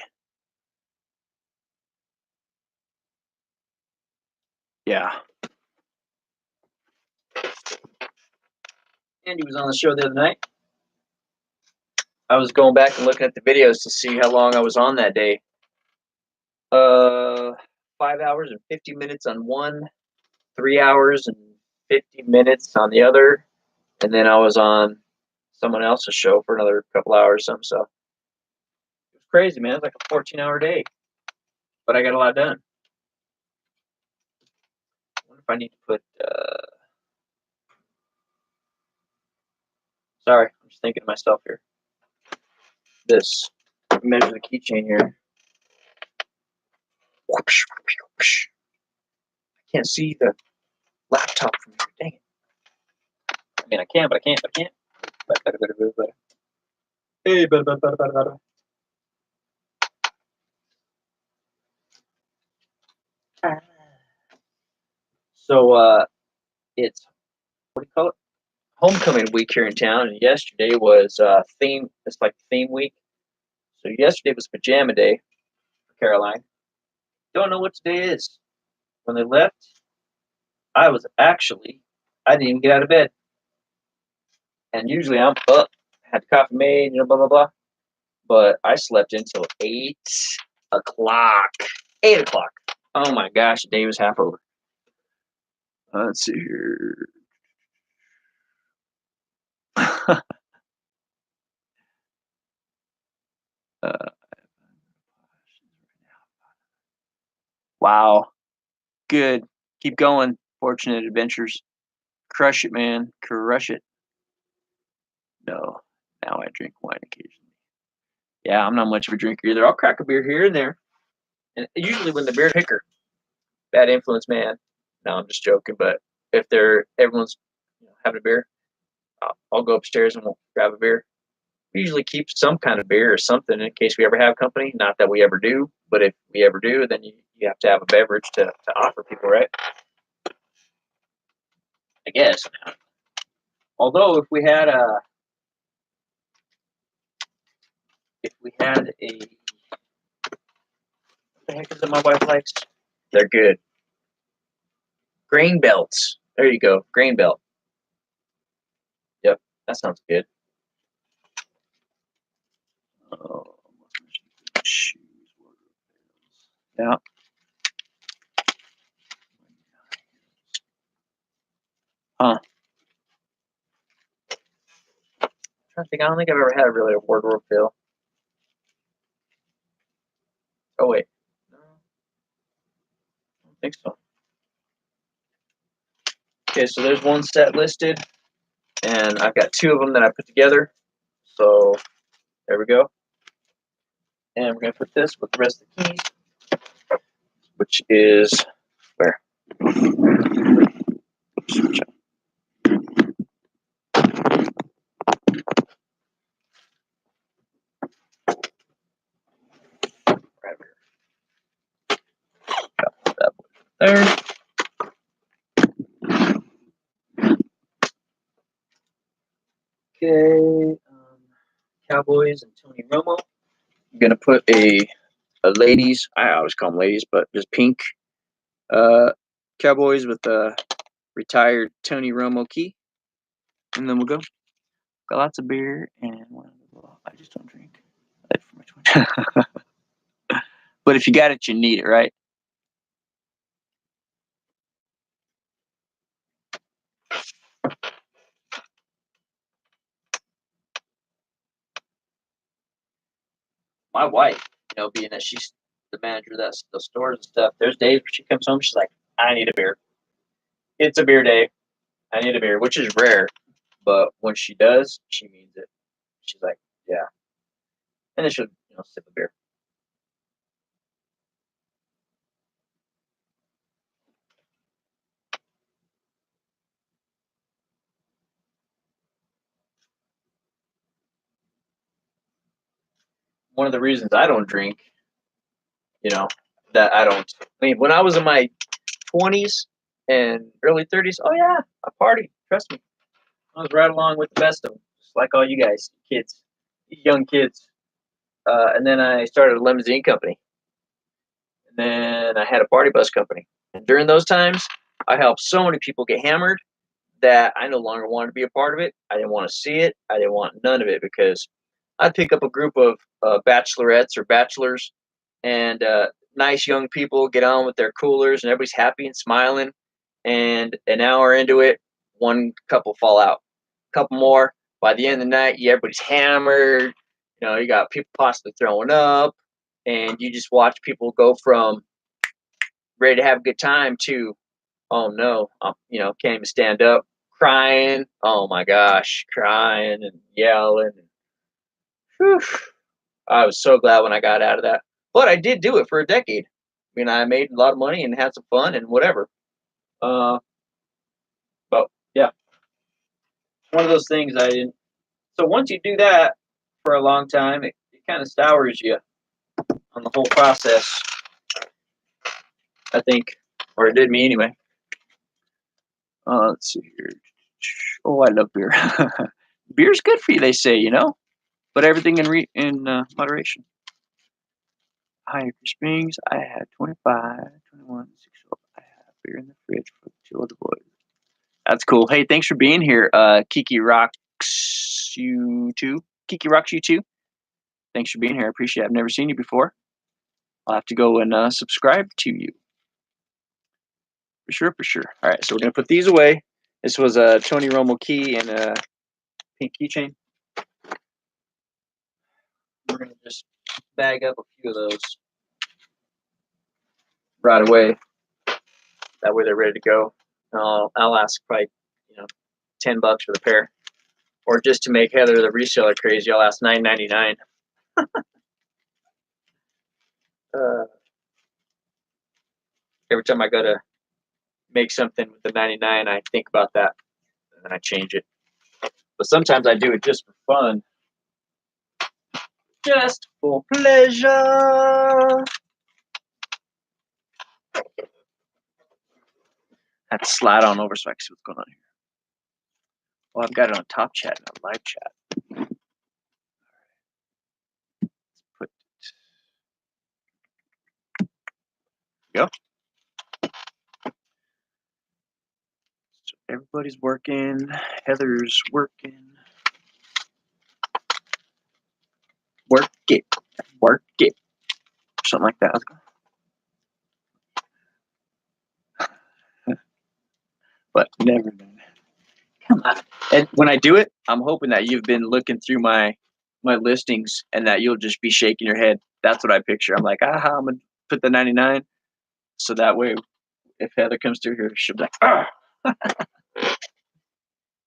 Yeah. Andy was on the show the other night. I was going back and looking at the videos to see how long I was on that day. 5 hours and 50 minutes on one, 3 hours and 50 minutes on the other, and then I was on someone else's show for another couple hours. So it was crazy, man. It was like a 14-hour day, but I got a lot done. I wonder if I need to put. Sorry, I'm just thinking to myself here. This measure the keychain here. I can't see the laptop from here. Dang it. I mean, I can, but I can't. Hey, better. So it's, what do you call it? Homecoming week here in town, and yesterday was theme. It's like theme week. So yesterday was pajama day for Caroline. Don't know what today is. When they left, I didn't even get out of bed. And usually I'm up, had coffee made, blah blah blah. But I slept until 8 o'clock. 8 o'clock. Oh my gosh, the day was half over. Let's see here. Wow. Good. Keep going. Fortunate adventures. Crush it, man. Crush it. No. Now I drink wine occasionally. Yeah, I'm not much of a drinker either. I'll crack a beer here and there. And usually when the beer picker, bad influence, man. No, I'm just joking. But if everyone's having a beer, I'll go upstairs and we'll grab a beer. We usually keep some kind of beer or something in case we ever have company. Not that we ever do, but if we ever do, then you have to have a beverage to offer people, right? I guess. Although if we had if we had a, what the heck is it my wife likes? They're good. Grain belts. There you go. Grain belt. Yep, that sounds good. Oh, shoes. Yeah. Huh. I don't think I've ever had really a wardrobe fill. Oh wait. No, I don't think so. Okay, so there's one set listed, and I've got two of them that I put together. So there we go. And we're gonna put this with the rest of the keys, which is where? Oops, right here. Got that there. Okay. Cowboys and Tony Romo. I'm gonna put a ladies. I always call them ladies, but just pink. Cowboys with a retired Tony Romo key, and then we'll go. Got lots of beer and I just don't drink. But if you got it, you need it, right? My wife, being that she's the manager of the stores and stuff, there's days where she comes home, she's like, I need a beer. It's a beer day. I need a beer, which is rare. But when she does, she means it. She's like, yeah. And then she'll, sip a beer. One of the reasons I don't drink, that I don't. I mean, when I was in my 20s and early 30s, oh yeah, I party. Trust me. I was right along with the best of them, just like all you guys, kids, young kids. And then I started a limousine company. And then I had a party bus company. And during those times, I helped so many people get hammered that I no longer wanted to be a part of it. I didn't want to see it. I didn't want none of it because I'd pick up a group of bachelorettes or bachelors and nice young people get on with their coolers and everybody's happy and smiling. And an hour into it, one couple fall out, a couple more. By the end of the night, everybody's hammered. You got people possibly throwing up, and you just watch people go from ready to have a good time to, oh no, can't even stand up, crying. Oh my gosh, crying and yelling. Whew. I was so glad when I got out of that. But I did do it for a decade. I mean, I made a lot of money and had some fun and whatever. But yeah, one of those things I didn't. So once you do that for a long time, it kind of sours you on the whole process, I think, or it did me anyway. Let's see here. Oh, I love beer. Beer's good for you, they say, but everything in moderation. Higher Springs, I had 25, 21, 6. I have beer in the fridge for the two other boys. That's cool. Hey, thanks for being here. Kiki Rocks You Too. Kiki Rocks You Too. Thanks for being here. I appreciate it. I've never seen you before. I'll have to go and subscribe to you. For sure, for sure. All right, so we're going to put these away. This was a Tony Romo key and a pink keychain. We're going to just bag up a few of those right away. That way they're ready to go. I'll ask probably, $10 for the pair. Or just to make Heather the reseller crazy, I'll ask $9.99. Every time I go to make something with the 99, I think about that and then I change it. But sometimes I do it just for fun. Just for pleasure. I have to slide on over so I can see what's going on here. Well, I've got it on top chat, not live chat. Yep. So everybody's working. Heather's working. Work it. Work it. Something like that. But never done. Come on. And when I do it, I'm hoping that you've been looking through my listings and that you'll just be shaking your head. That's what I picture. I'm like, aha, I'm gonna put the 99. So that way if Heather comes through here, she'll be like, ah.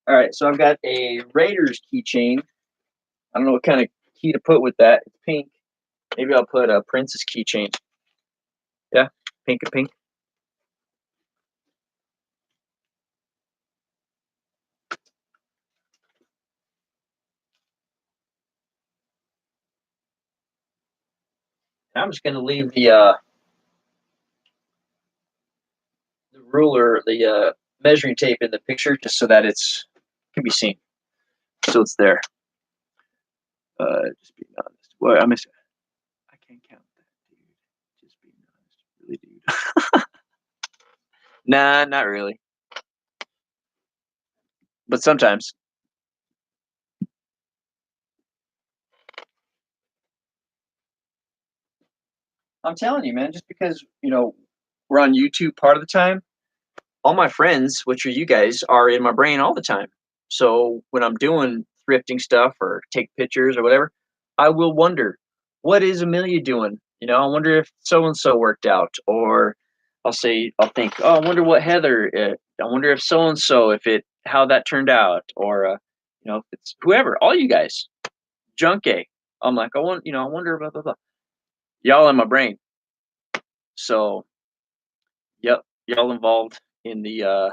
All right, so I've got a Raiders keychain. I don't know what kind of key to put with that. It's pink. Maybe I'll put a Princess keychain. Yeah, pink and pink. I'm just going to leave the ruler, the measuring tape in the picture, just so that it's can be seen. So it's there. Just being honest. Well, I can't count that, dude. Just being honest, really, dude. Nah, not really. But sometimes. I'm telling you, man. Just because we're on YouTube part of the time, all my friends, which are you guys, are in my brain all the time. So when I'm doing thrifting stuff or take pictures or whatever, I will wonder, what is Amelia doing? I wonder if so and so worked out, or I'll think, oh, I wonder what Heather. I wonder if so and so, how that turned out, or if it's whoever, all you guys, Junk A. I'm like, I wonder blah blah blah. Y'all in my brain. So, yep, y'all involved in the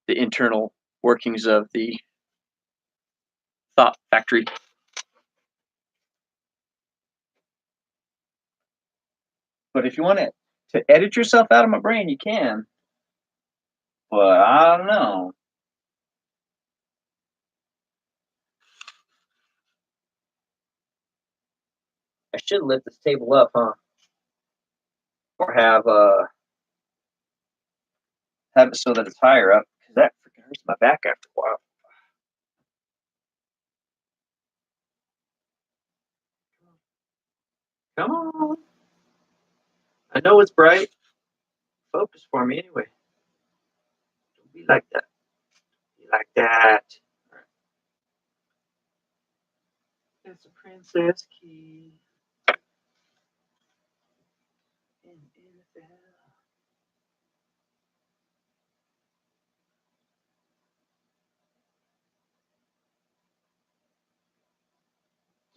internal workings of the thought factory. But if you want to edit yourself out of my brain, you can. But I don't know. I should lift this table up, huh? Or have it so that it's higher up, because that freaking hurts my back after a while. Come on. I know it's bright. Focus for me anyway. Don't be like that. Be like that. All right. It's a princess key.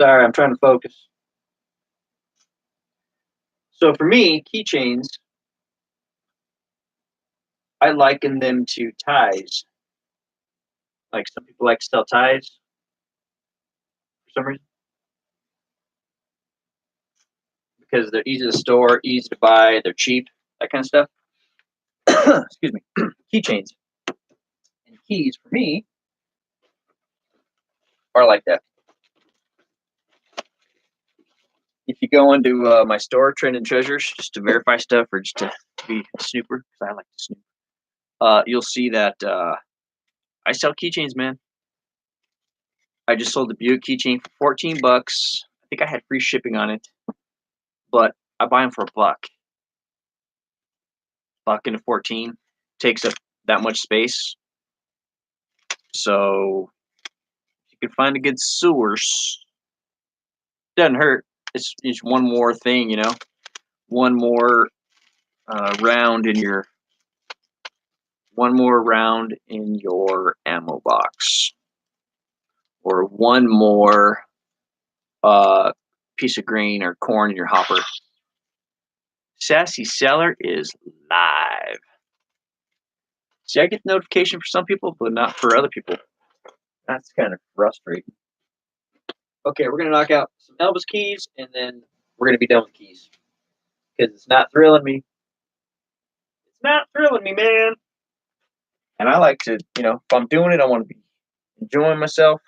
Sorry, I'm trying to focus. So for me, keychains, I liken them to ties. Like some people like to sell ties for some reason because they're easy to store, easy to buy, they're cheap, that kind of stuff. Excuse me. Keychains and keys for me are like that. If you go into my store, Trend and Treasures, just to verify stuff or just to be a snooper, because I like to snoop, you'll see that I sell keychains, man. I just sold the Buick keychain for $14. I think I had free shipping on it, but I buy them for $1. Buck into 14 takes up that much space. So if you can find a good source, doesn't hurt. It's one more thing, one more round in your ammo box, or one more piece of grain or corn in your hopper. Sassy Seller is live. See, I get notification for some people, but not for other people. That's kind of frustrating. Okay, we're gonna knock out some Elvis keys, and then we're gonna be done with keys because it's not thrilling me. It's not thrilling me, man. And I like to, if I'm doing it, I want to be enjoying myself.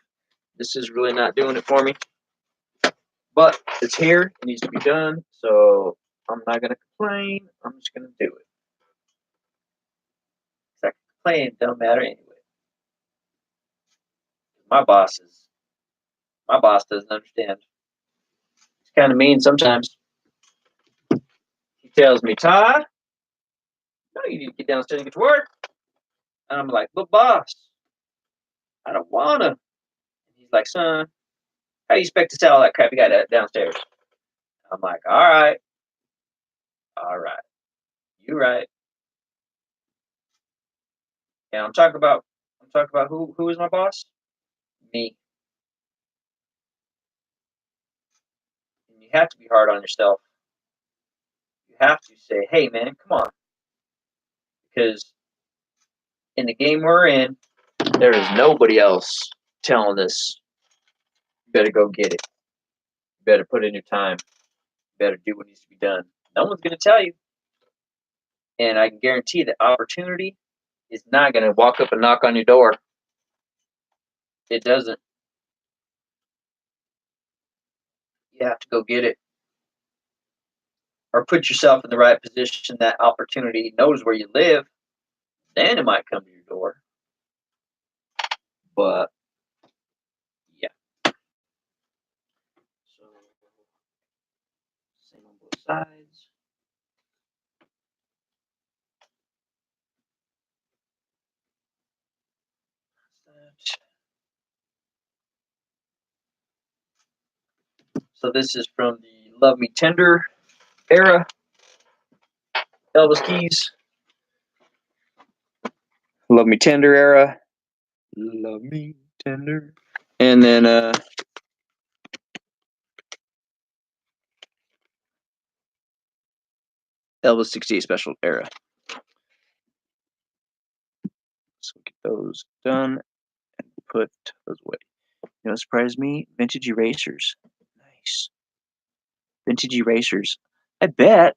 This is really not doing it for me. But it's here. It needs to be done. So I'm not gonna complain. I'm just gonna do it. Because I can complain, it don't matter anyway. My boss doesn't understand. It's kind of mean sometimes. He tells me, Todd, no, you need to get downstairs and get to work. And I'm like, but boss, I don't wanna. And he's like, son, how do you expect to sell all that crap you got downstairs? I'm like, all right, you right. And I'm talking about who is my boss? Me. And you have to be hard on yourself. You have to say, hey man, come on. Because in the game we're in, there is nobody else telling us, you better go get it. You better put in your time. You better do what needs to be done. No one's going to tell you. And I can guarantee that opportunity is not going to walk up and knock on your door. It doesn't. You have to go get it. Or put yourself in the right position that opportunity knows where you live. Then it might come to your door. But, yeah. So, same on both sides. So this is from the Love Me Tender era. Elvis Keys. Love Me Tender era. Love Me Tender. And then Elvis 68 special era. So get those done and put those away. You know what surprised me? Vintage erasers. Nice. Vintage erasers. I bet.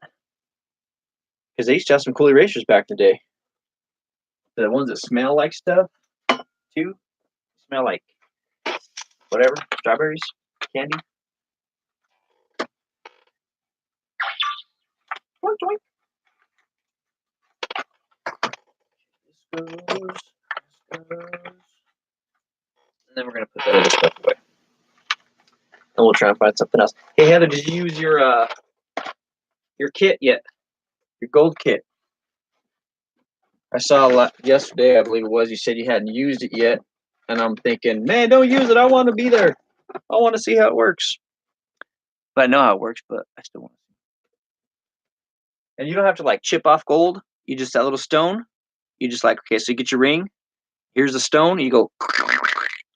Because they used to have some cool erasers back in the day. The ones that smell like stuff, too. Smell like whatever. Strawberries, candy. Joink, joink. This goes. And then we're going to put that other stuff away. And we'll try and find something else. Hey, Heather, did you use your kit yet? Your gold kit? I saw yesterday, I believe it was, you said you hadn't used it yet. And I'm thinking, man, don't use it. I want to be there. I want to see how it works. But I know how it works, but I still want to see. And you don't have to like chip off gold. You just, that little stone, you just like, okay, so you get your ring. Here's the stone. You go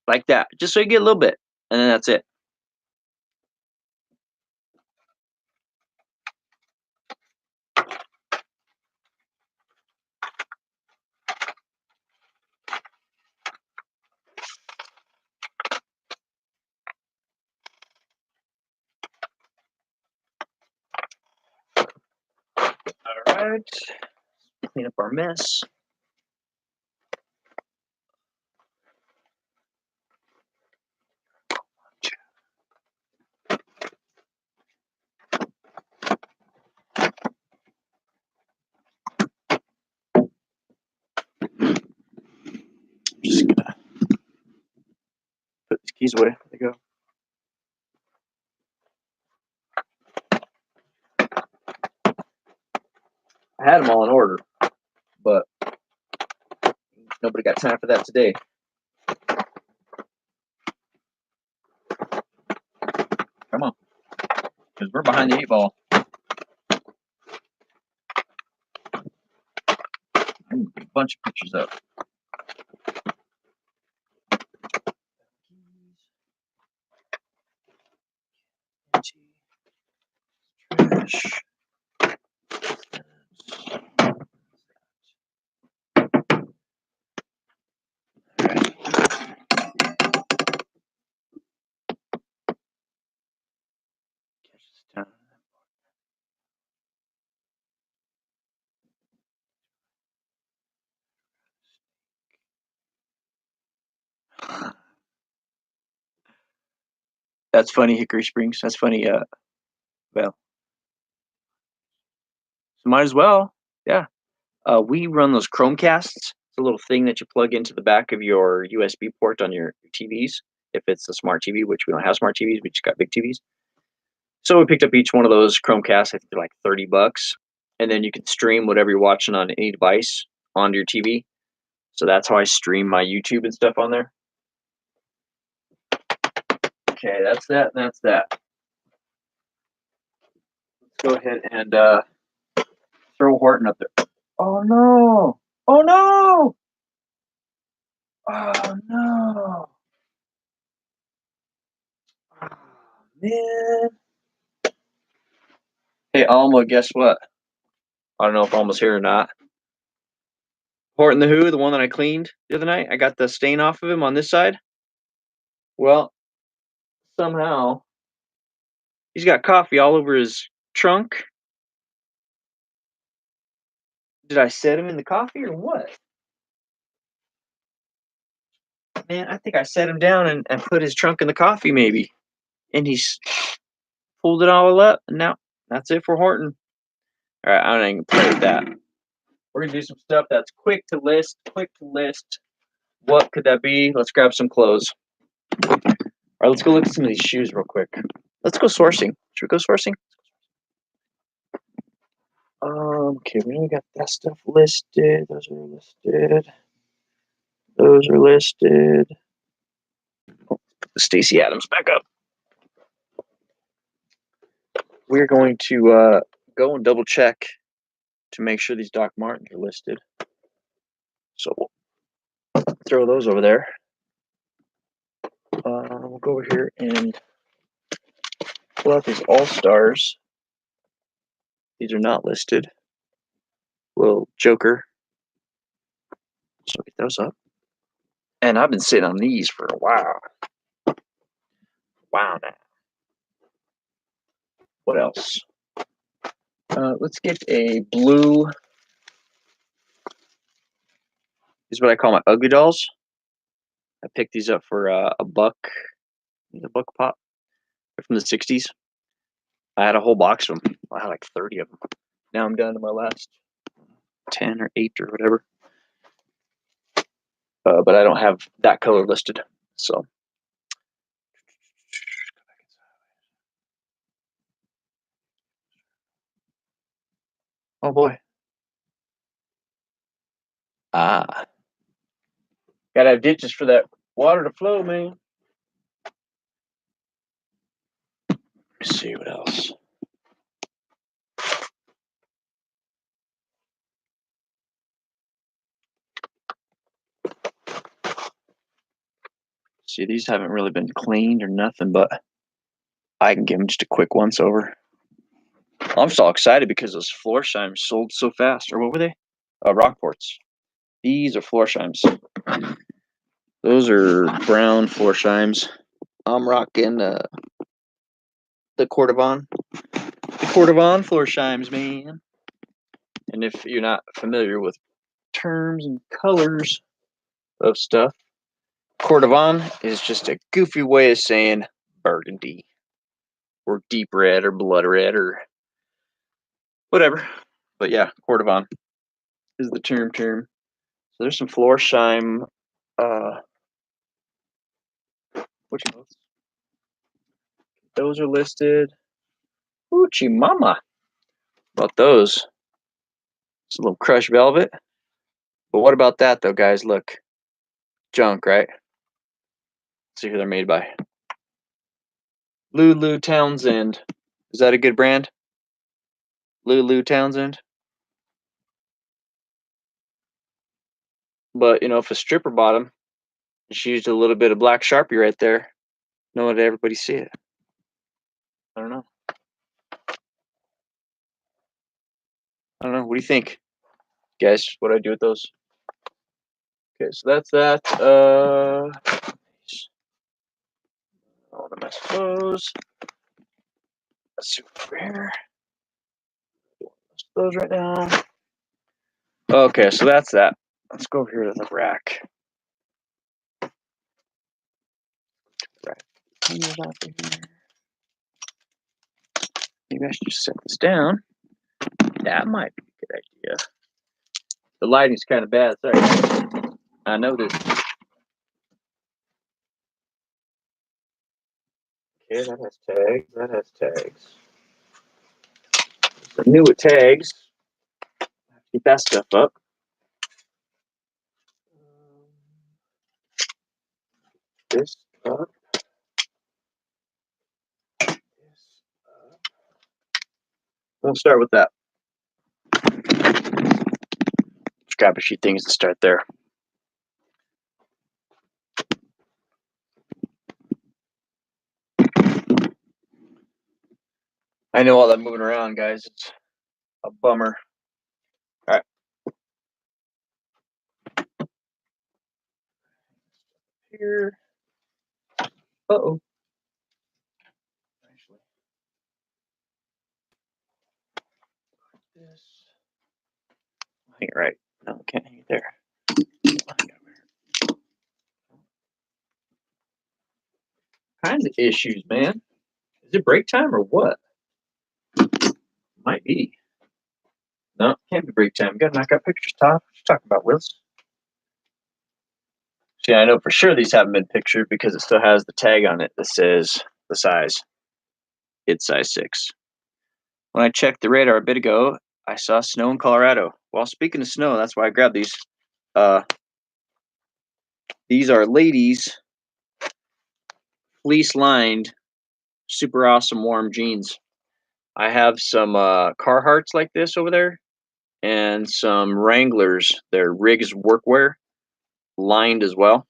like that, just so you get a little bit. And then that's it. All right. Clean up our mess. Just gonna put these keys away. There they go. I had them all in order, but nobody got time for that today. Come on, because we're behind the 8-ball. I'm gonna put a bunch of pictures up. Trash. That's funny, Hickory Springs. That's funny. Well, Might as well. Yeah. We run those Chromecasts. It's a little thing that you plug into the back of your USB port on your TVs. If it's a smart TV, which we don't have smart TVs, we just got big TVs. So we picked up each one of those Chromecast. I think they're like $30, and then you can stream whatever you're watching on any device onto your TV. So that's how I stream my YouTube and stuff on there. Okay, that's that, and that's that. Let's go ahead and throw Horton up there. Oh no! Oh no! Oh no! Oh, man. Hey Alma, guess what? I don't know if Alma's here or not. Horton the Who, the one that I cleaned the other night, I got the stain off of him on this side. Well, somehow he's got coffee all over his trunk. Did I set him in the coffee or what? Man, I think I set him down and put his trunk in the coffee maybe. And he's pulled it all up, and now that's it for Horton. All right, I don't even play with that. We're gonna do some stuff that's quick to list. What could that be? Let's grab some clothes. All right, let's go look at some of these shoes real quick. Let's go sourcing. Should we go sourcing? Okay, we only got that stuff listed. Those are listed. Those are listed. Oh, put the Stacey Adams back up. We're going to go and double check to make sure these Doc Martens are listed. So we'll throw those over there. We'll go over here and pull out these All-Stars. These are not listed. Little Joker. So get those up. And I've been sitting on these for a while. Wow now. What else? Let's get a blue. These are what I call my Ugly Dolls. I picked these up for a buck. A buck pop. They're from the 60s. I had a whole box of them. I had like 30 of them. Now I'm down to my last 10 or 8 or whatever. But I don't have that color listed. So. Oh boy. Ah. Gotta have ditches for that water to flow, man. Let's see what else. See, these haven't really been cleaned or nothing, but I can give them just a quick once over. I'm so excited because those Florsheims sold so fast. Or what were they? Rockports. These are Florsheims. Those are brown Florsheims. I'm rocking the Cordovan. The Cordovan Florsheims, man. And if you're not familiar with terms and colors of stuff, Cordovan is just a goofy way of saying burgundy or deep red or blood red or whatever. But yeah, Cordovan is the term. So there's some Florsheim. Which ones? Those are listed. Oochie mama. About those? It's a little crushed velvet. But what about that though, guys? Look. Junk, right? Let's see who they're made by. Lulu Townsend. Is that a good brand? Lulu Townsend. But you know, if a stripper bought them, she used a little bit of black Sharpie right there. No one let everybody see it. I don't know. What do you think, guys? What do I do with those? Okay, so that's that. All the mess of those. Let's see over here. Those right now. Okay, so that's that. Let's go over here to the rack. Maybe I should just set this down. That might be a good idea. The lighting's kind of bad. Sorry. I know this. Okay, that has tags. That has tags. Some newer tags. Get that stuff up. This up. This up. We'll start with that. Let's grab a few things to start there. I know all that moving around, guys. It's a bummer. All right. Here. Uh-oh. Actually. This. Hang it right. No, can't hang it there. Kinds of issues, man. Is it break time or what? Might be. No, can't be break time. Gotta knock out pictures, Todd. What you talking about, Wills? See, I know for sure these haven't been pictured because it still has the tag on it that says the size. It's size 6. When I checked the radar a bit ago, I saw snow in Colorado. Well, speaking of snow, that's why I grabbed these. These are ladies' fleece-lined, super awesome warm jeans. I have some Carhartts like this over there, and some Wranglers. They're Riggs workwear, lined as well.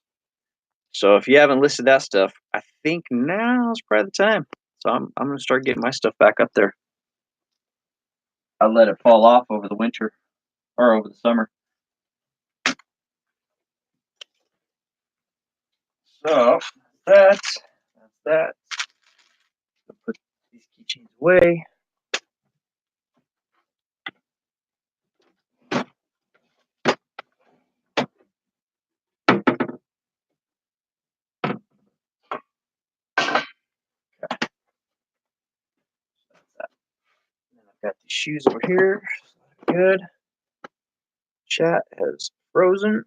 So if you haven't listed that stuff, I think now's probably the time. So I'm gonna start getting my stuff back up there. I let it fall off over the winter or over the summer. So that's that. I'll put these keychains away. I've got these shoes over here. Good. Chat has frozen.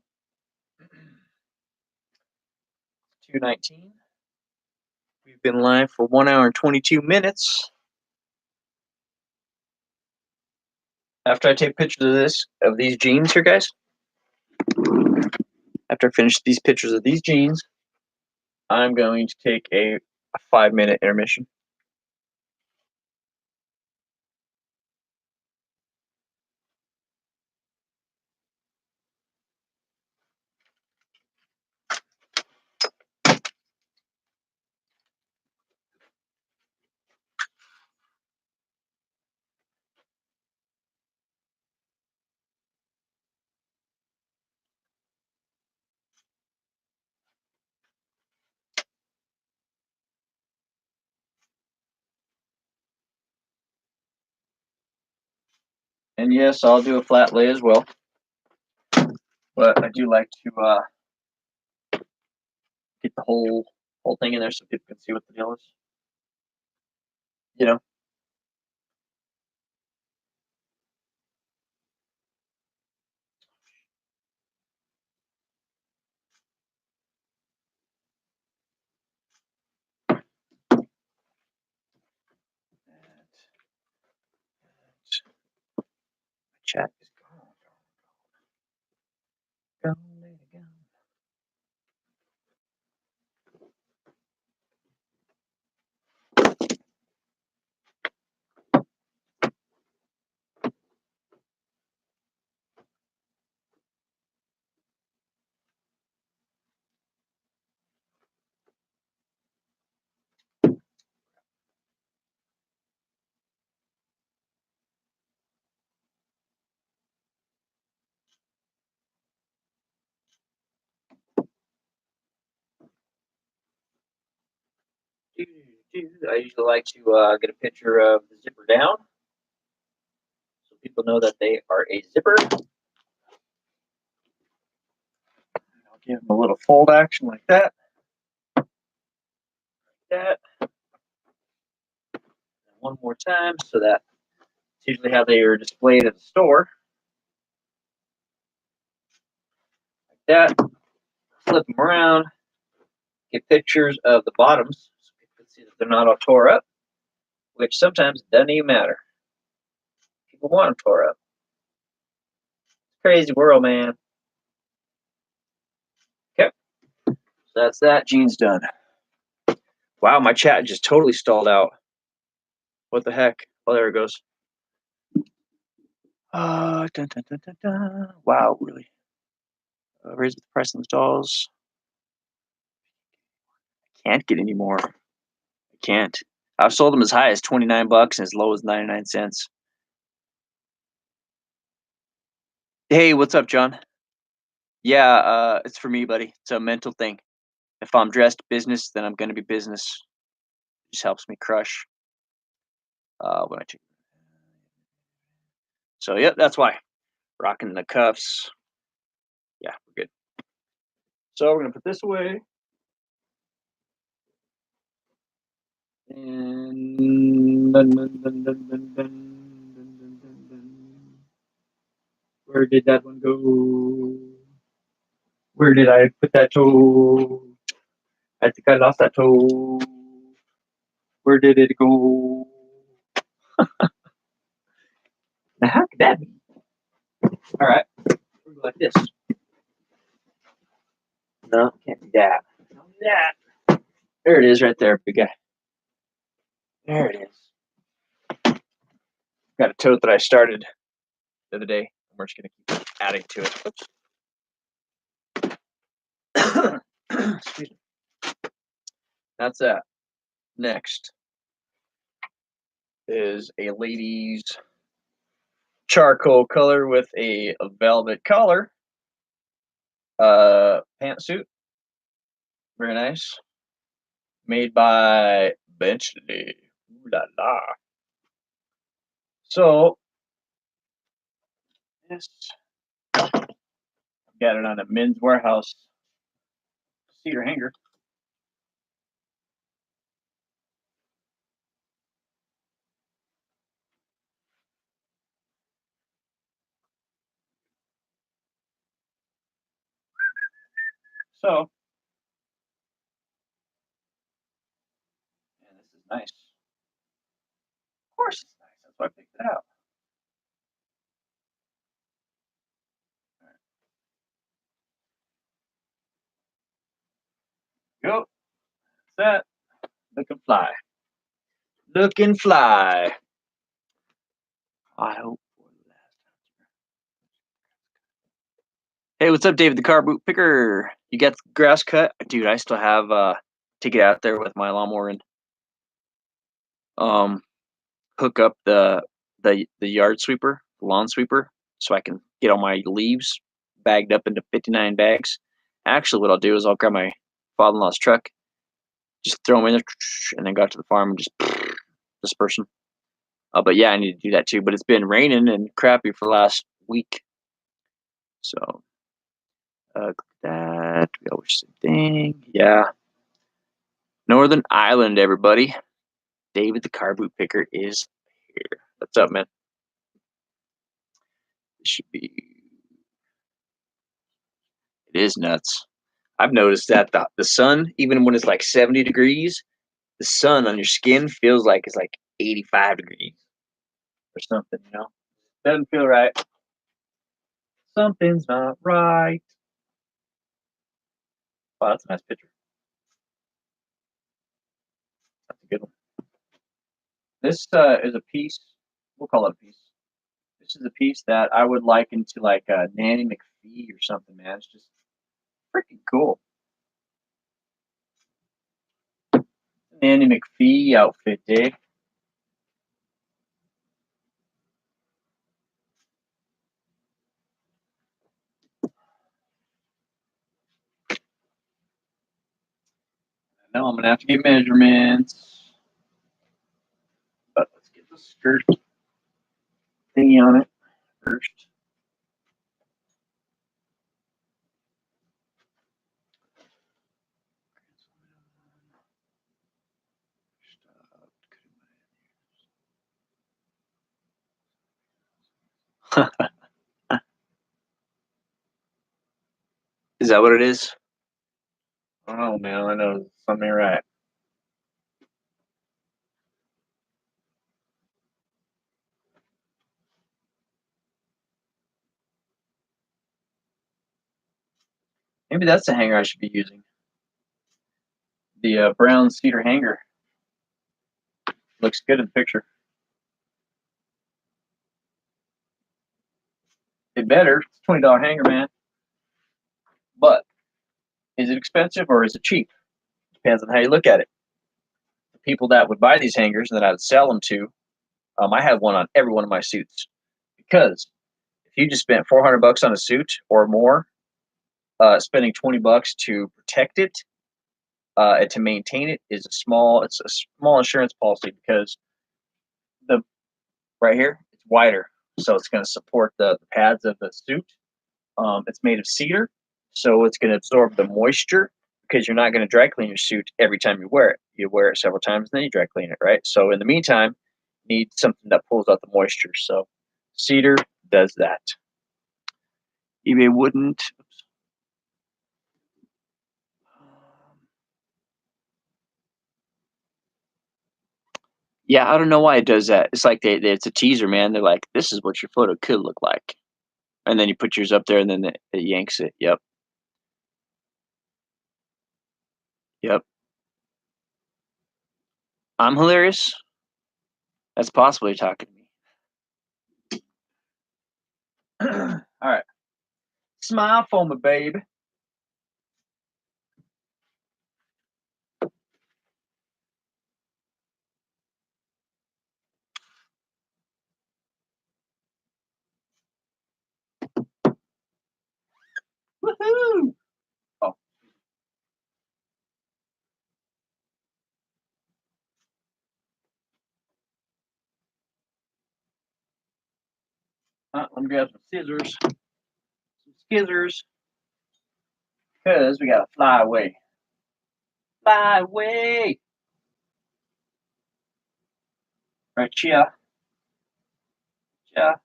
2:19. We've been live for 1 hour and 22 minutes. After I take pictures of these jeans here, guys, after I finish these pictures of these jeans, I'm going to take a 5-minute intermission. And yes, I'll do a flat lay as well. But I do like to get the whole thing in there so people can see what the deal is. You know. Chat is gone. Gone. I usually like to get a picture of the zipper down so people know that they are a zipper. I'll give them a little fold action like that. Like that. And one more time so that It's usually how they are displayed at the store. Like that. Flip them around. Get pictures of the bottoms so you can see that they're not all tore up, which sometimes doesn't even matter. People want them tore up. Crazy world, man. Okay. So that's that. Jeans done. Wow, my chat just totally stalled out. What the heck? Oh, there it goes. Dun, dun, dun, dun, dun. Wow, really? Raise the price on the dolls. I can't get any more. I can't. I've sold them as high as $29 and as low as 99 cents. Hey, what's up, John? Yeah, it's for me, buddy. It's a mental thing. If I'm dressed business, then I'm gonna be business. It just helps me crush. When I check. So yep, that's why. Rocking the cuffs. Yeah, we're good. So we're gonna put this away. And where did that one go? Where did I put that toe? I think I lost that toe. Where did it go? Now, how could that be? All right, we'll go like this. No, can't be that. Not that. There it is, right there, big guy. There it is. Got a tote that I started the other day. We're just gonna keep adding to it. Oops. Excuse me. That's that. Next is a lady's charcoal color with a velvet collar. Pantsuit. Very nice. Made by Benchley. Ooh la la. So, this got it on a Men's Warehouse cedar hanger. So, and this is nice. Of course it's nice. That's why I picked it out. Go. That's that. Looking fly. Looking fly. I hope. Hey, what's up, David the car boot picker? You got the grass cut? Dude, I still have to get out there with my lawnmower and hook up the yard sweeper, the lawn sweeper, so I can get all my leaves bagged up into 59 bags. Actually, what I'll do is I'll grab my father-in-law's truck, just throw them in there, and then go out to the farm and just disperse them. But yeah, I need to do that too. But it's been raining and crappy for the last week, so that we always same thing. Yeah, Northern Ireland, everybody. David the car boot picker is here. What's up, man? This should be. It is nuts. I've noticed that the sun, even when it's like 70 degrees, the sun on your skin feels like it's like 85 degrees or something, you know? Doesn't feel right. Something's not right. Wow, that's a nice picture. That's a good one. This is a piece, we'll call it a piece. This is a piece that I would liken to like a Nanny McPhee or something, man. It's just freaking cool. Nanny McPhee outfit, Dave. Now I'm gonna have to get measurements, but let's get the skirt thingy on it first. that what it is? I don't know, man. I know something ain't right. Maybe that's the hanger I should be using. The brown cedar hanger. Looks good in the picture. It better. It's a $20 hanger, man. But is it expensive or is it cheap? Depends on how you look at it. The people that would buy these hangers and that I would sell them to, I have one on every one of my suits. Because if you just spent $400 on a suit or more, spending $20 to protect it and to maintain it is a small insurance policy, because the right here it's wider, so it's going to support the pads of the suit. It's made of cedar, so it's going to absorb the moisture, because you're not going to dry clean your suit every time you wear it. You wear it several times and then you dry clean it, right? So in the meantime, you need something that pulls out the moisture. So cedar does that. eBay wouldn't. Yeah, I don't know why it does that. It's like it's a teaser, man. They're like, this is what your photo could look like. And then you put yours up there and then it yanks it. Yep. Yep. I'm hilarious. That's possible you're talking to me. All right. Smile for me, baby. Woohoo! Oh. Let me grab some scissors. Some skizzers. Because we got to fly away. Fly away. Right here. Yeah.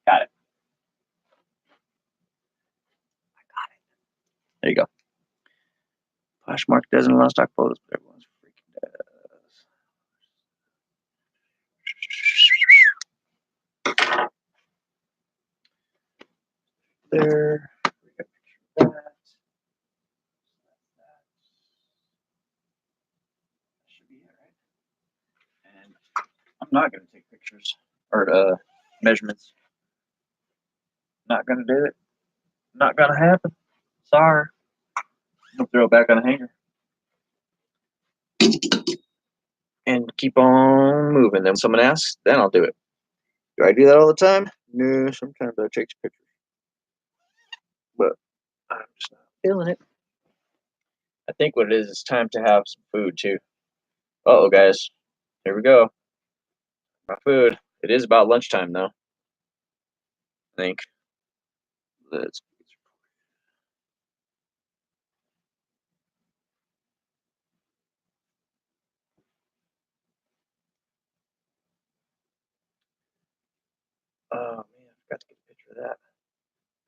Got it. I got it. There you go. Poshmark doesn't allow stock photos, but everyone's freaking does. There. That. Should be it, right? And I'm not going to take pictures or measurements. Not going to do it. Not going to happen. Sorry. I'm going to throw it back on the hanger. And keep on moving. Then when someone asks, then I'll do it. Do I do that all the time? No, sometimes I take pictures. But I'm just not feeling it. I think what it is, it's time to have some food too. Uh-oh, guys. Here we go. My food. It is about lunchtime, though. I think. Let's. Oh, man. I forgot to get a picture of that.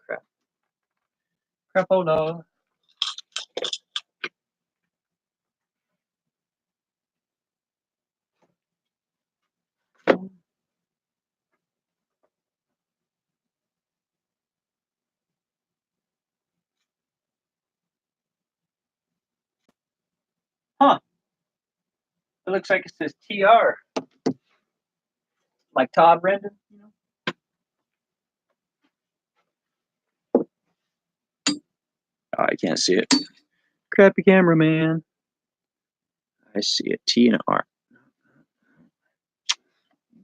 Crap. Crap, oh no. Huh. It looks like it says TR. Like Todd Brendan, you know? Oh, I can't see it. Crappy cameraman. I see a T and an R.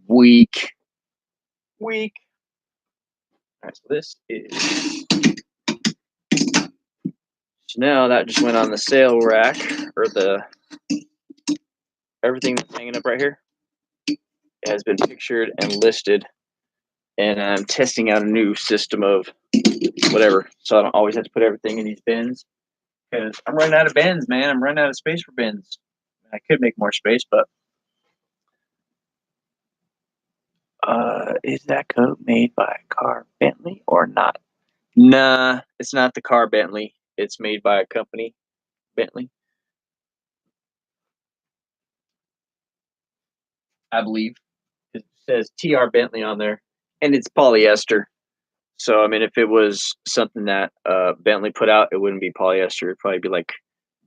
Weak. Weak. All right, so this is. So now that just went on the sale rack, or the everything that's hanging up right here has been pictured and listed, and I'm testing out a new system of whatever, so I don't always have to put everything in these bins, because I'm running out of bins, man. I'm running out of space for bins. I could make more space, but is that coat made by Car Bentley or not? Nah, it's not the car Bentley. It's made by a company, Bentley, I believe. It says TR Bentley on there, and it's polyester. So I mean, if it was something that Bentley put out, it wouldn't be polyester. It'd probably be like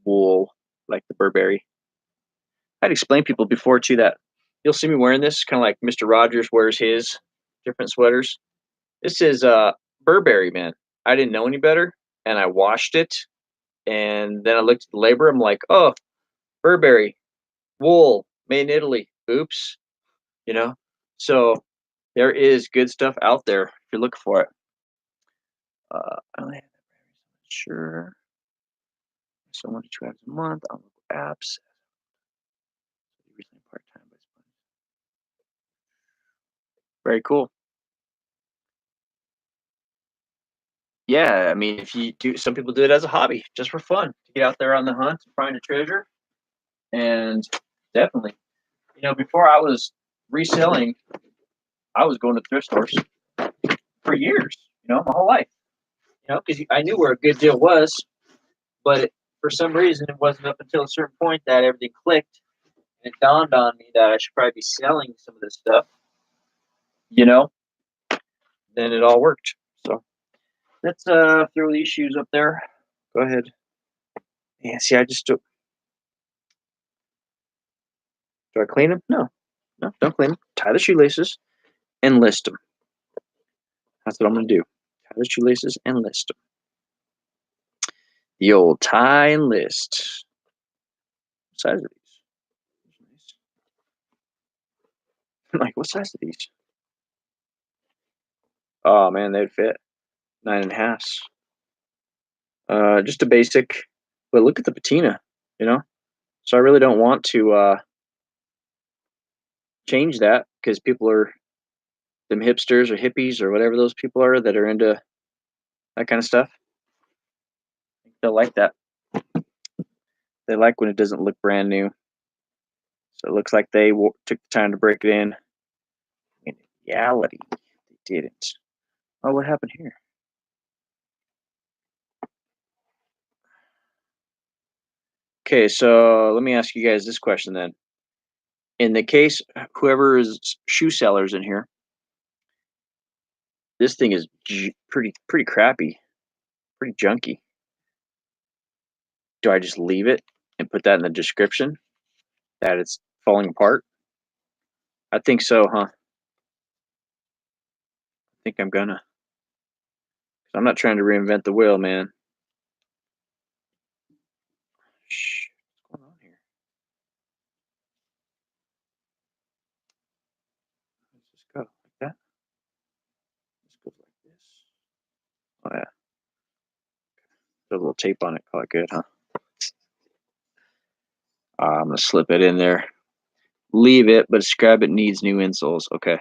wool, like the Burberry. I'd explain people before too that you'll see me wearing this, kind of like Mr. Rogers wears his different sweaters. This is Burberry, man. I didn't know any better, and I washed it, and then I looked at the label. I'm like, oh, Burberry wool made in Italy. Oops, you know. So there is good stuff out there if you're looking for it. I only have sure. So much tracks a month on apps. Very cool. Yeah, I mean, if you do, some people do it as a hobby, just for fun, to get out there on the hunt, find a treasure, and definitely, before I was reselling, I was going to thrift stores for years, my whole life, because I knew where a good deal was, but for some reason, it wasn't up until a certain point that everything clicked, and it dawned on me that I should probably be selling some of this stuff, you know, then it all worked. So let's throw these shoes up there. Go ahead. Yeah, see, I just do I clean them? No, no, don't clean them. Tie the shoelaces and list them. That's what I'm gonna do. Tie the shoelaces and list them. The old tie and list. What size are these? I'm like, what size are these? Oh man, they'd fit 9.5. Just a basic. But look at the patina, you know. So I really don't want to change that because people are them hipsters or hippies or whatever those people are that are into that kind of stuff. They'll like that. They like when it doesn't look brand new. So it looks like they took the time to break it in. In reality, they didn't. Oh, what happened here? Okay, so let me ask you guys this question then. In the case, whoever is shoe sellers in here, this thing is pretty crappy, pretty junky. Do I just leave it and put that in the description that it's falling apart? I think so, huh? I think I'm gonna. I'm not trying to reinvent the wheel, man. Shh, what's going on here? Let's just go like that. This goes like this. Oh yeah. Put a little tape on it. Call it good, huh? I'm gonna slip it in there. Leave it, but describe it needs new insoles. Okay.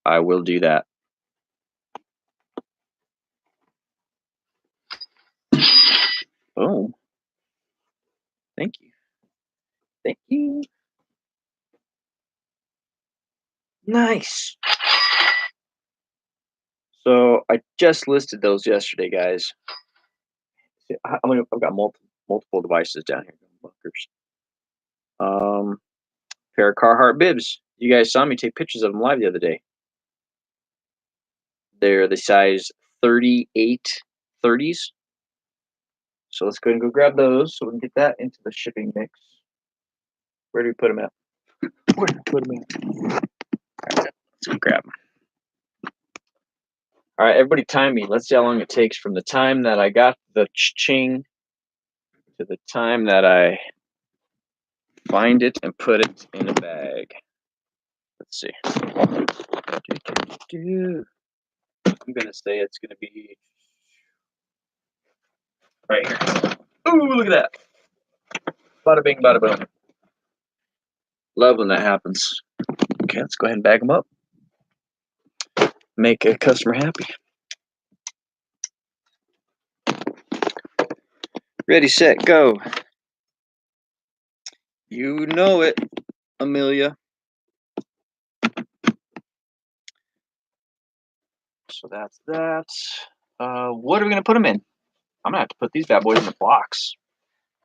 I will do that. Oh. Thank you. Thank you. Nice. So I just listed those yesterday, guys. I've got multiple devices down here. Bunkers. Pair of Carhartt bibs. You guys saw me take pictures of them live the other day. They're the size 38 30s. So let's go ahead and go grab those so we can get that into the shipping mix. Where do we put them at? Where do we put them at? Let's go grab them. All right, everybody time me. Let's see how long it takes from the time that I got the ching to the time that I find it and put it in a bag. Let's see. I'm going to say it's going to be right here. Ooh, look at that. Bada bing, bada boom. Love when that happens. Okay, let's go ahead and bag them up. Make a customer happy. Ready, set, go. You know it, Amelia. So that's that. What are we gonna put them in? I'm gonna have to put these bad boys in a box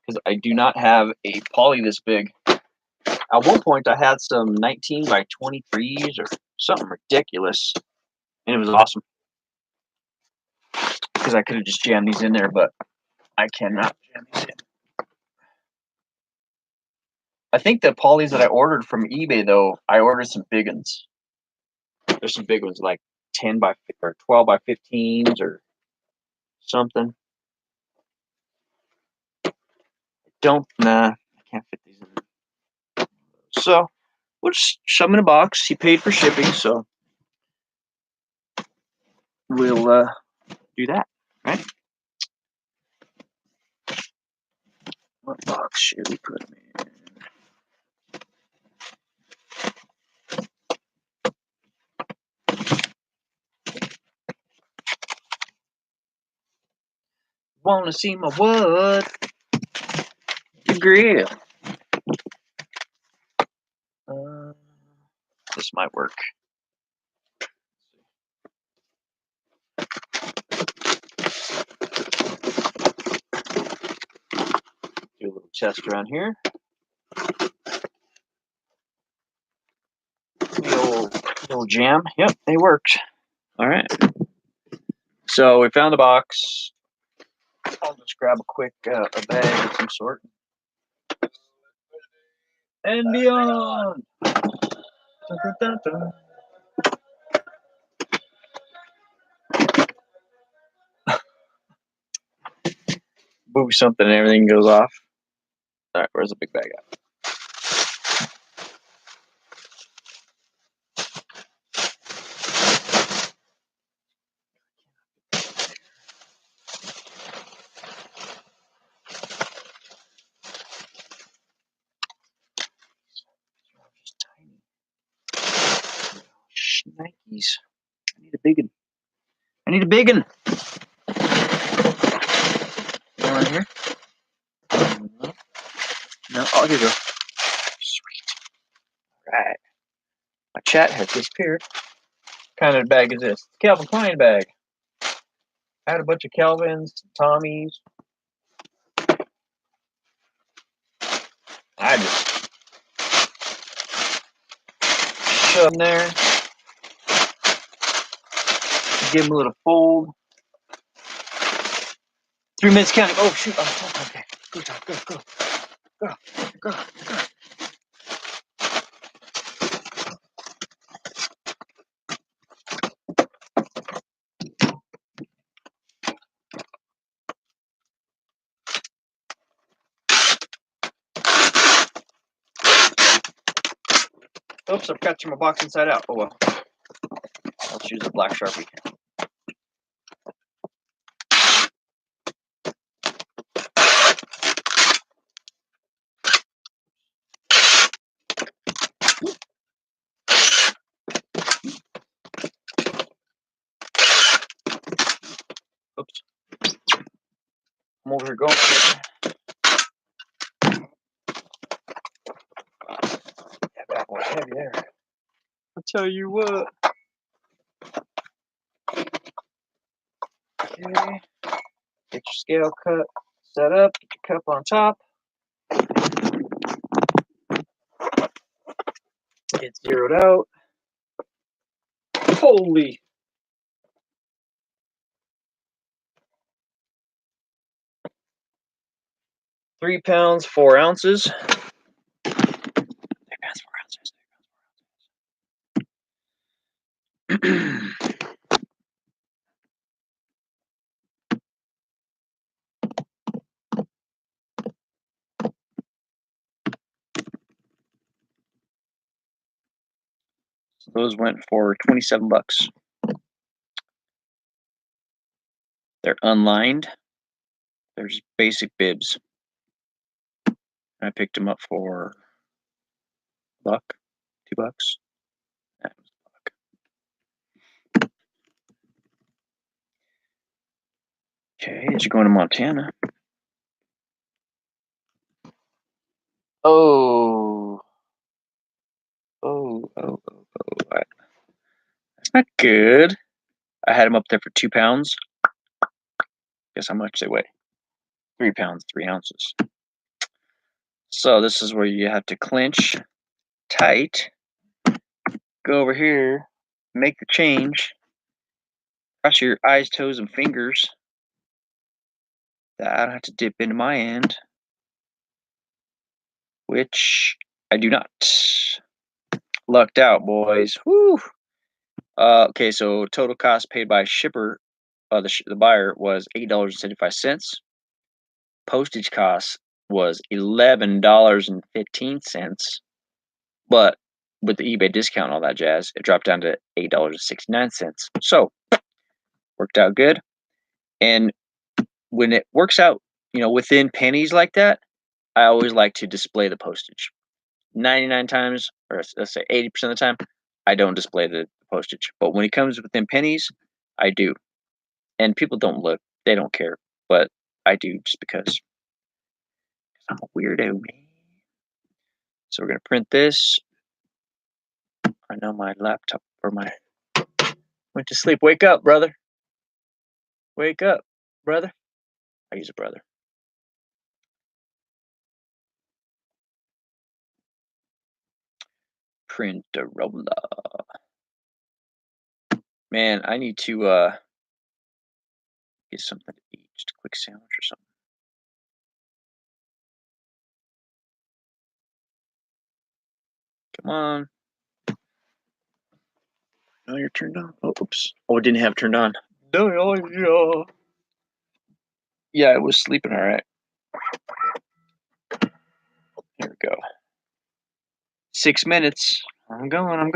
because I do not have a poly this big. At one point, I had some 19 by 23s or something ridiculous, and it was awesome because I could have just jammed these in there, but I cannot jam these in. I think the polys that I ordered from eBay, though, I ordered some big ones. There's some big ones like 10 by or 12 by 15s or something. Nah, I can't fit these in. So we'll just shove them in a box. He paid for shipping, so we'll do that, right? What box should we put them in? Wanna see my wood? Grill. This might work. Do a little test around here. The old jam. Yep, they worked. All right. So we found the box. I'll just grab a quick a bag of some sort. And beyond. Dun, dun, dun, dun. Move something and everything goes off. All right, where's the big bag at? Just tiny. Shnikes. I need a big one. I need a big one. Right here. No, oh, here you go. Sweet. All right. My chat has disappeared. What kind of bag is this? Calvin Klein bag. I had a bunch of Calvins, Tommies. I just shove them there. Give them a little fold. 3 minutes counting. Oh shoot! Oh, okay. Go, go, go, go, go, go. Oops! I've got my box inside out. Oh well. Let's use a black Sharpie. Oops. I'm over here going. That one's heavy there. I'll tell you what. Okay. Get your scale cut set up. Get your cup on top. It's zeroed out. Holy. 3 pounds, 4 ounces. 3 pounds, 4 ounces. So those went for 27 bucks. They're unlined. They're just basic bibs. I picked them up for $1, $2. That was $1. Okay, as you're going to Montana. Oh. That's not good. I had them up there for 2 pounds. Guess how much they weigh? 3 pounds, 3 ounces. So this is where you have to clench tight, go over here, make the change, cross your eyes, toes, and fingers. That I don't have to dip into my end, which I do not. Lucked out, boys. Woo! Okay, so total cost paid by shipper, the buyer was $8.75. Postage cost was $11.15, but with the eBay discount and all that jazz, it dropped down to $8.69. So worked out good. And when it works out, within pennies like that, I always like to display the postage. 99 times, or let's say 80% of the time, I don't display the postage. But when it comes within pennies, I do. And people don't look, they don't care. But I do just because I'm a weirdo, man. So we're going to print this. I know my laptop or my went to sleep. Wake up, brother. Wake up, brother. I use a brother. Printarola. Man, I need to get something to eat. Just a quick sandwich or something. Come on. Oh, you're turned on. Oh, oops. Oh, it didn't have turned on. Yeah, I was sleeping all right. Here we go. 6 minutes. I'm going.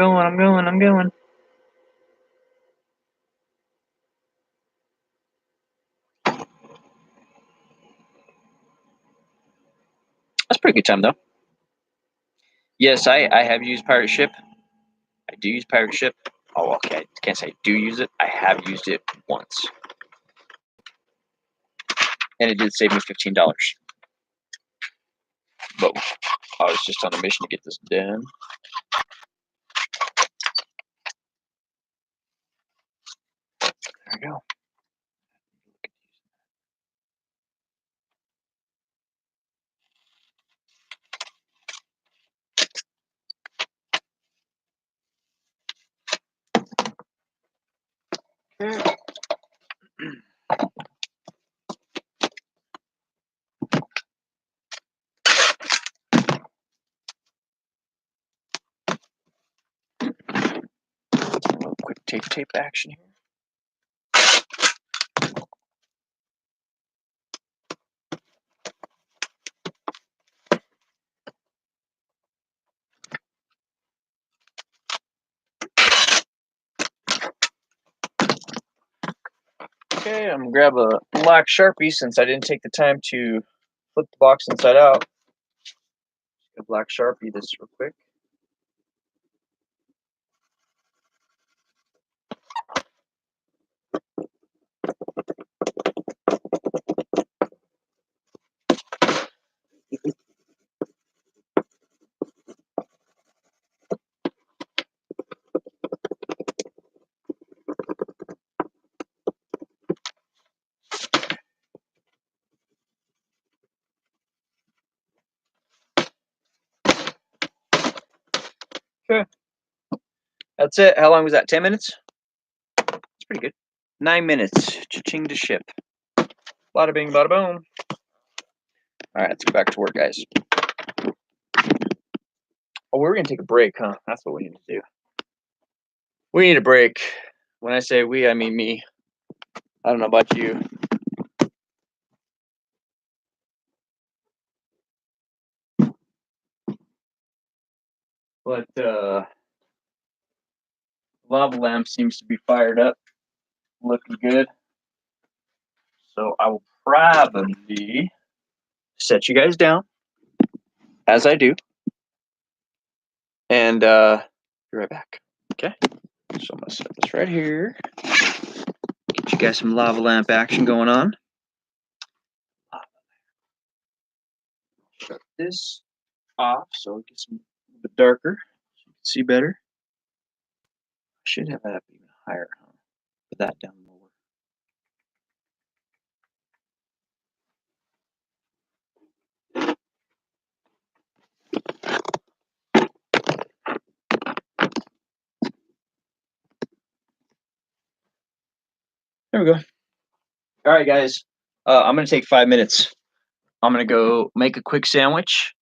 That's a pretty good time, though. Yes, I have used Pirate Ship. I do use Pirate Ship. Oh, okay. I can't say I do use it. I have used it once. And it did save me $15. But I was just on a mission to get this done. There we go. A little quick tape action here. Okay, I'm gonna grab a black Sharpie since I didn't take the time to flip the box inside out. A black Sharpie this real quick. Okay. That's it. How long was that? 10 minutes? It's pretty good. 9 minutes. Cha-ching to ship. Bada bing, bada boom. All right, let's go back to work, guys. Oh, we're going to take a break, huh? That's what we need to do. We need a break. When I say we, I mean me. I don't know about you. But lava lamp seems to be fired up. Looking good. So I will probably set you guys down, as I do. And be right back. Okay? So I'm going to set this right here. Get you guys some lava lamp action going on. Shut this off so it gets a bit darker so you can see better. I should have that even higher, huh? Put that down lower. There we go. All right, guys. I'm going to take 5 minutes. I'm going to go make a quick sandwich.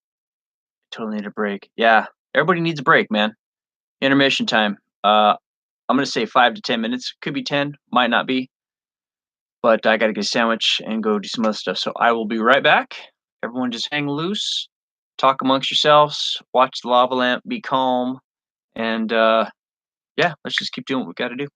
Totally need a break. Yeah, everybody needs a break, man. Intermission time. I'm going to say 5 to 10 minutes. Could be 10, might not be. But I got to get a sandwich and go do some other stuff. So I will be right back. Everyone just hang loose. Talk amongst yourselves. Watch the lava lamp. Be calm. And yeah, let's just keep doing what we got to do.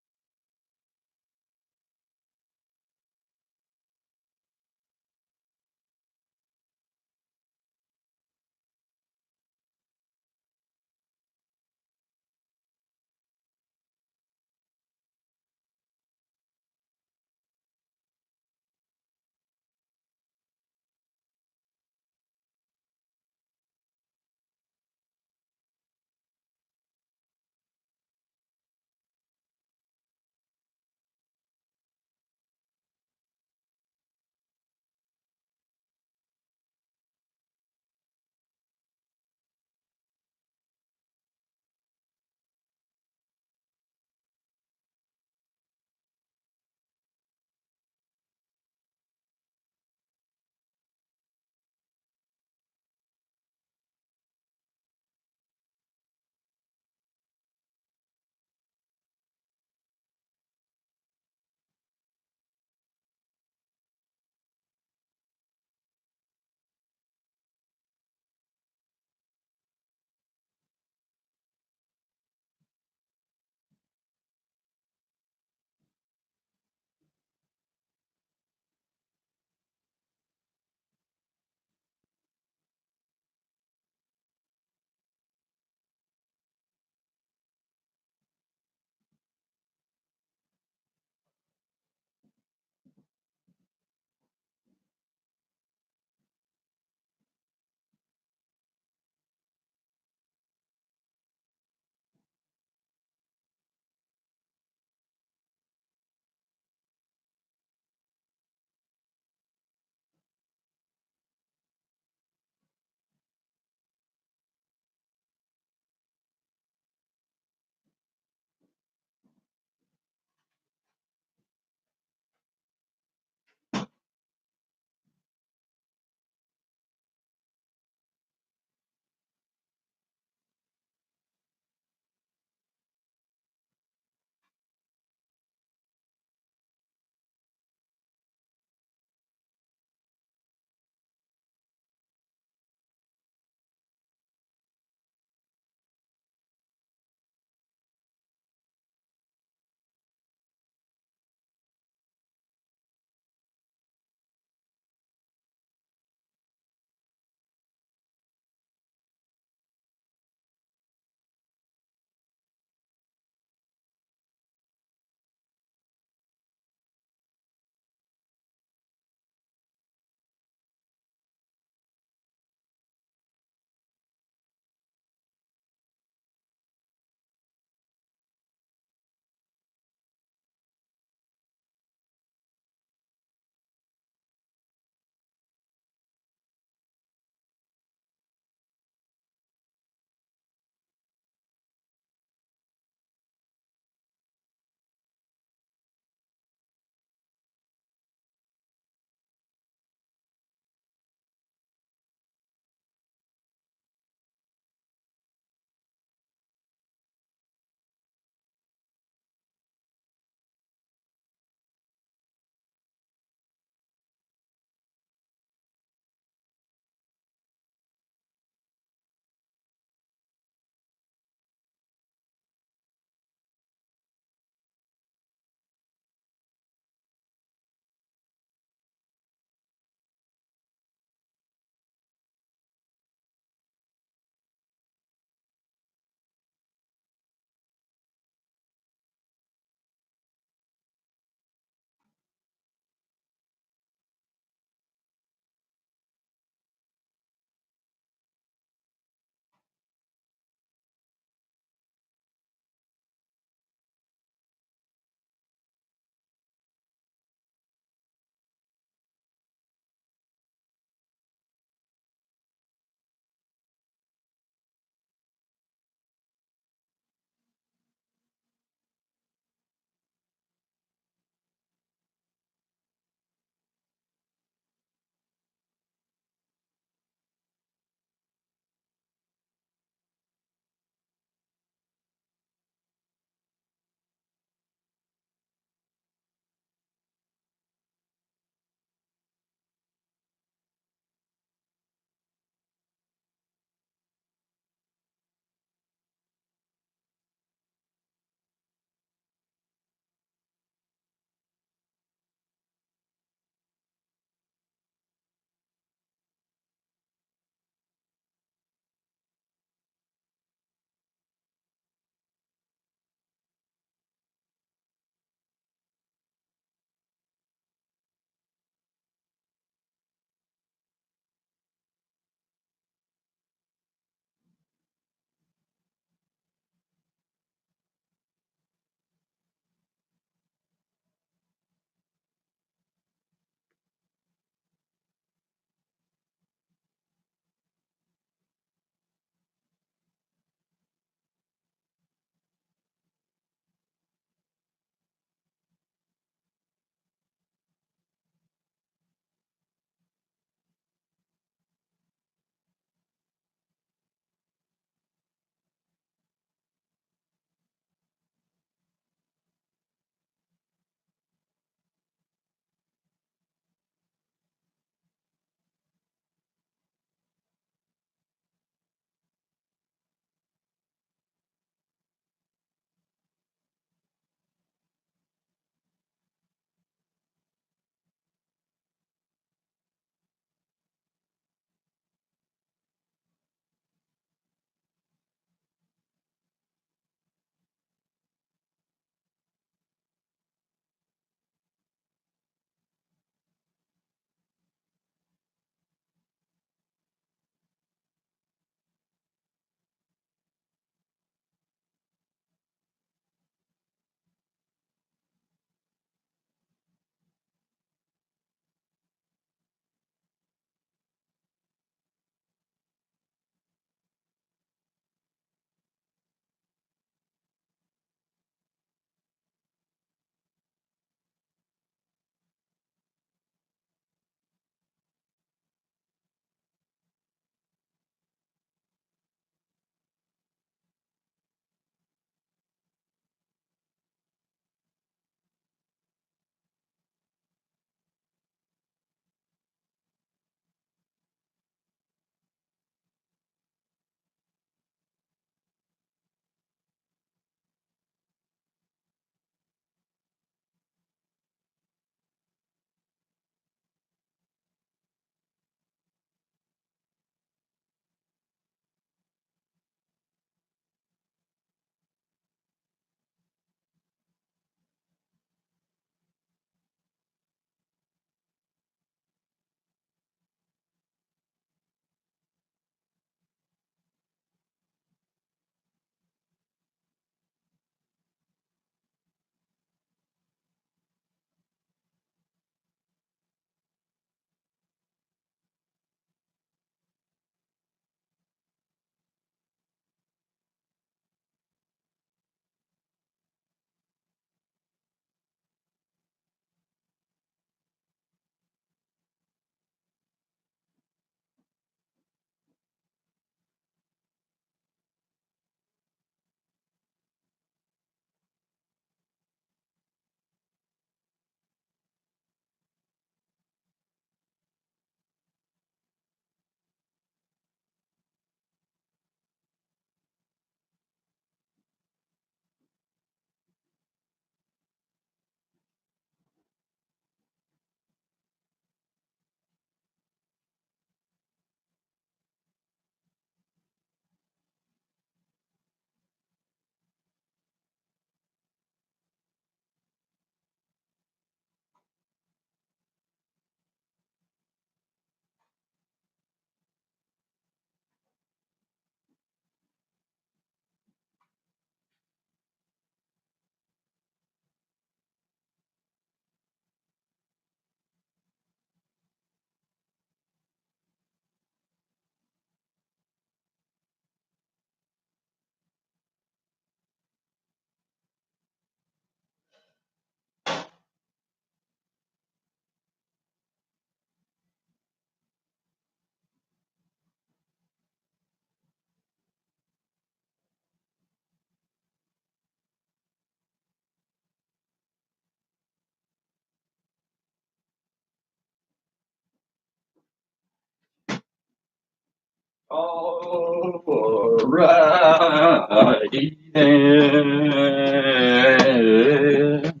Alrighty then.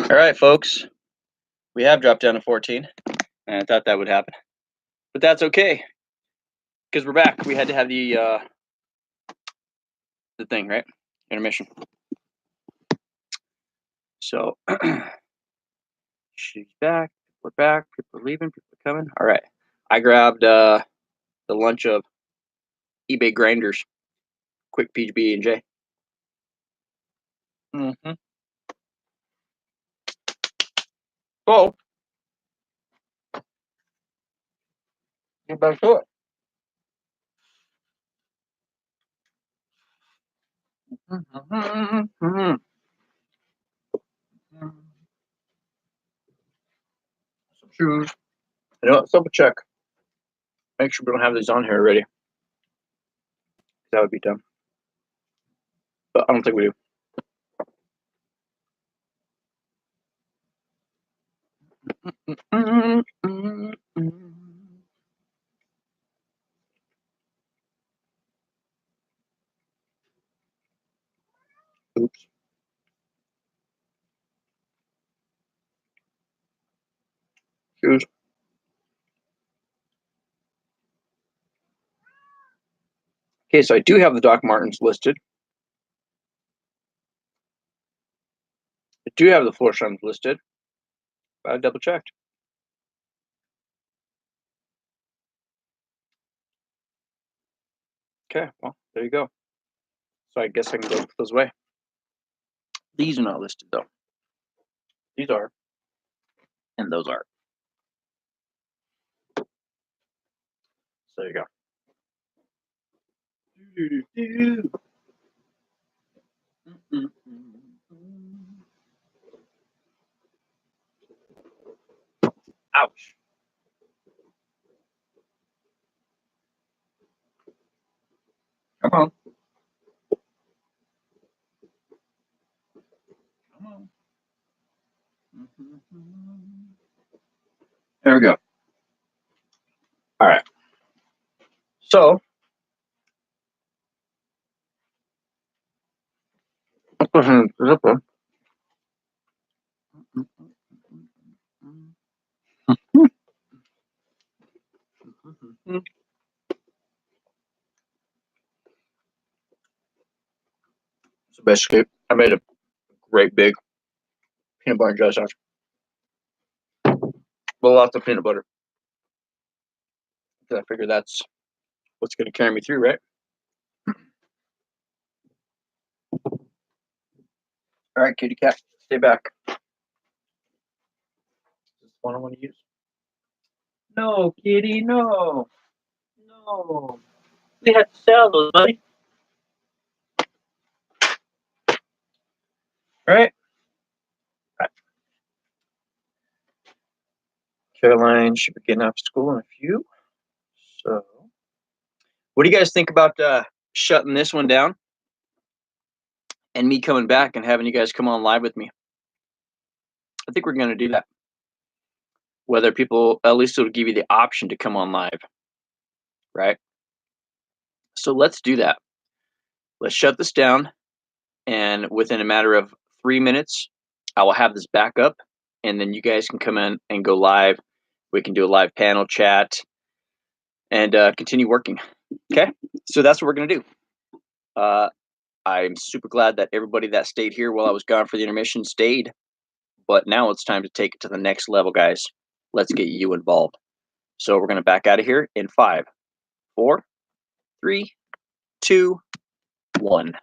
All right, folks. We have dropped down to 14. And I thought that would happen. But that's okay. Because we're back. We had to have the thing, right? Intermission. So she's back. We're back. People are leaving. People are coming. All right. I grabbed the lunch of eBay grinders. Quick PB&J. Mm-hmm. So, get back to it. Some shoes. You know, let's double check. Make sure we don't have these on here already. That would be dumb. But I don't think we do. Oops. Shoes. Okay, so I do have the Doc Martens listed. I do have the Florsheim listed. But I double checked. Okay, well, there you go. So I guess I can go put those away. These are not listed though. These are. And those are. So there you go. Ouch. Come on. Come on. There we go. All right. So let's put in the zipper. It's the best escape. I made a great big peanut butter and jelly sandwich. Well, lots of peanut butter. I figure that's what's going to carry me through, right? All right, kitty cat, stay back. Is this one I want to use? No, kitty, no. No. We have to sell those, buddy. All right. Caroline should be getting off school in a few. So, what do you guys think about shutting this one down and me coming back and having you guys come on live with me? I think we're going to do that. Whether people, at least it'll give you the option to come on live, right? So let's do that. Let's shut this down, and within a matter of 3 minutes, I will have this back up, and then you guys can come in and go live. We can do a live panel chat and continue working. Okay, so that's what we're going to do. I'm super glad that everybody that stayed here while I was gone for the intermission stayed, but now it's time to take it to the next level, guys. Let's get you involved. So we're going to back out of here in 5, 4, 3, 2, 1.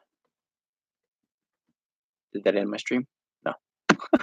Did that end my stream?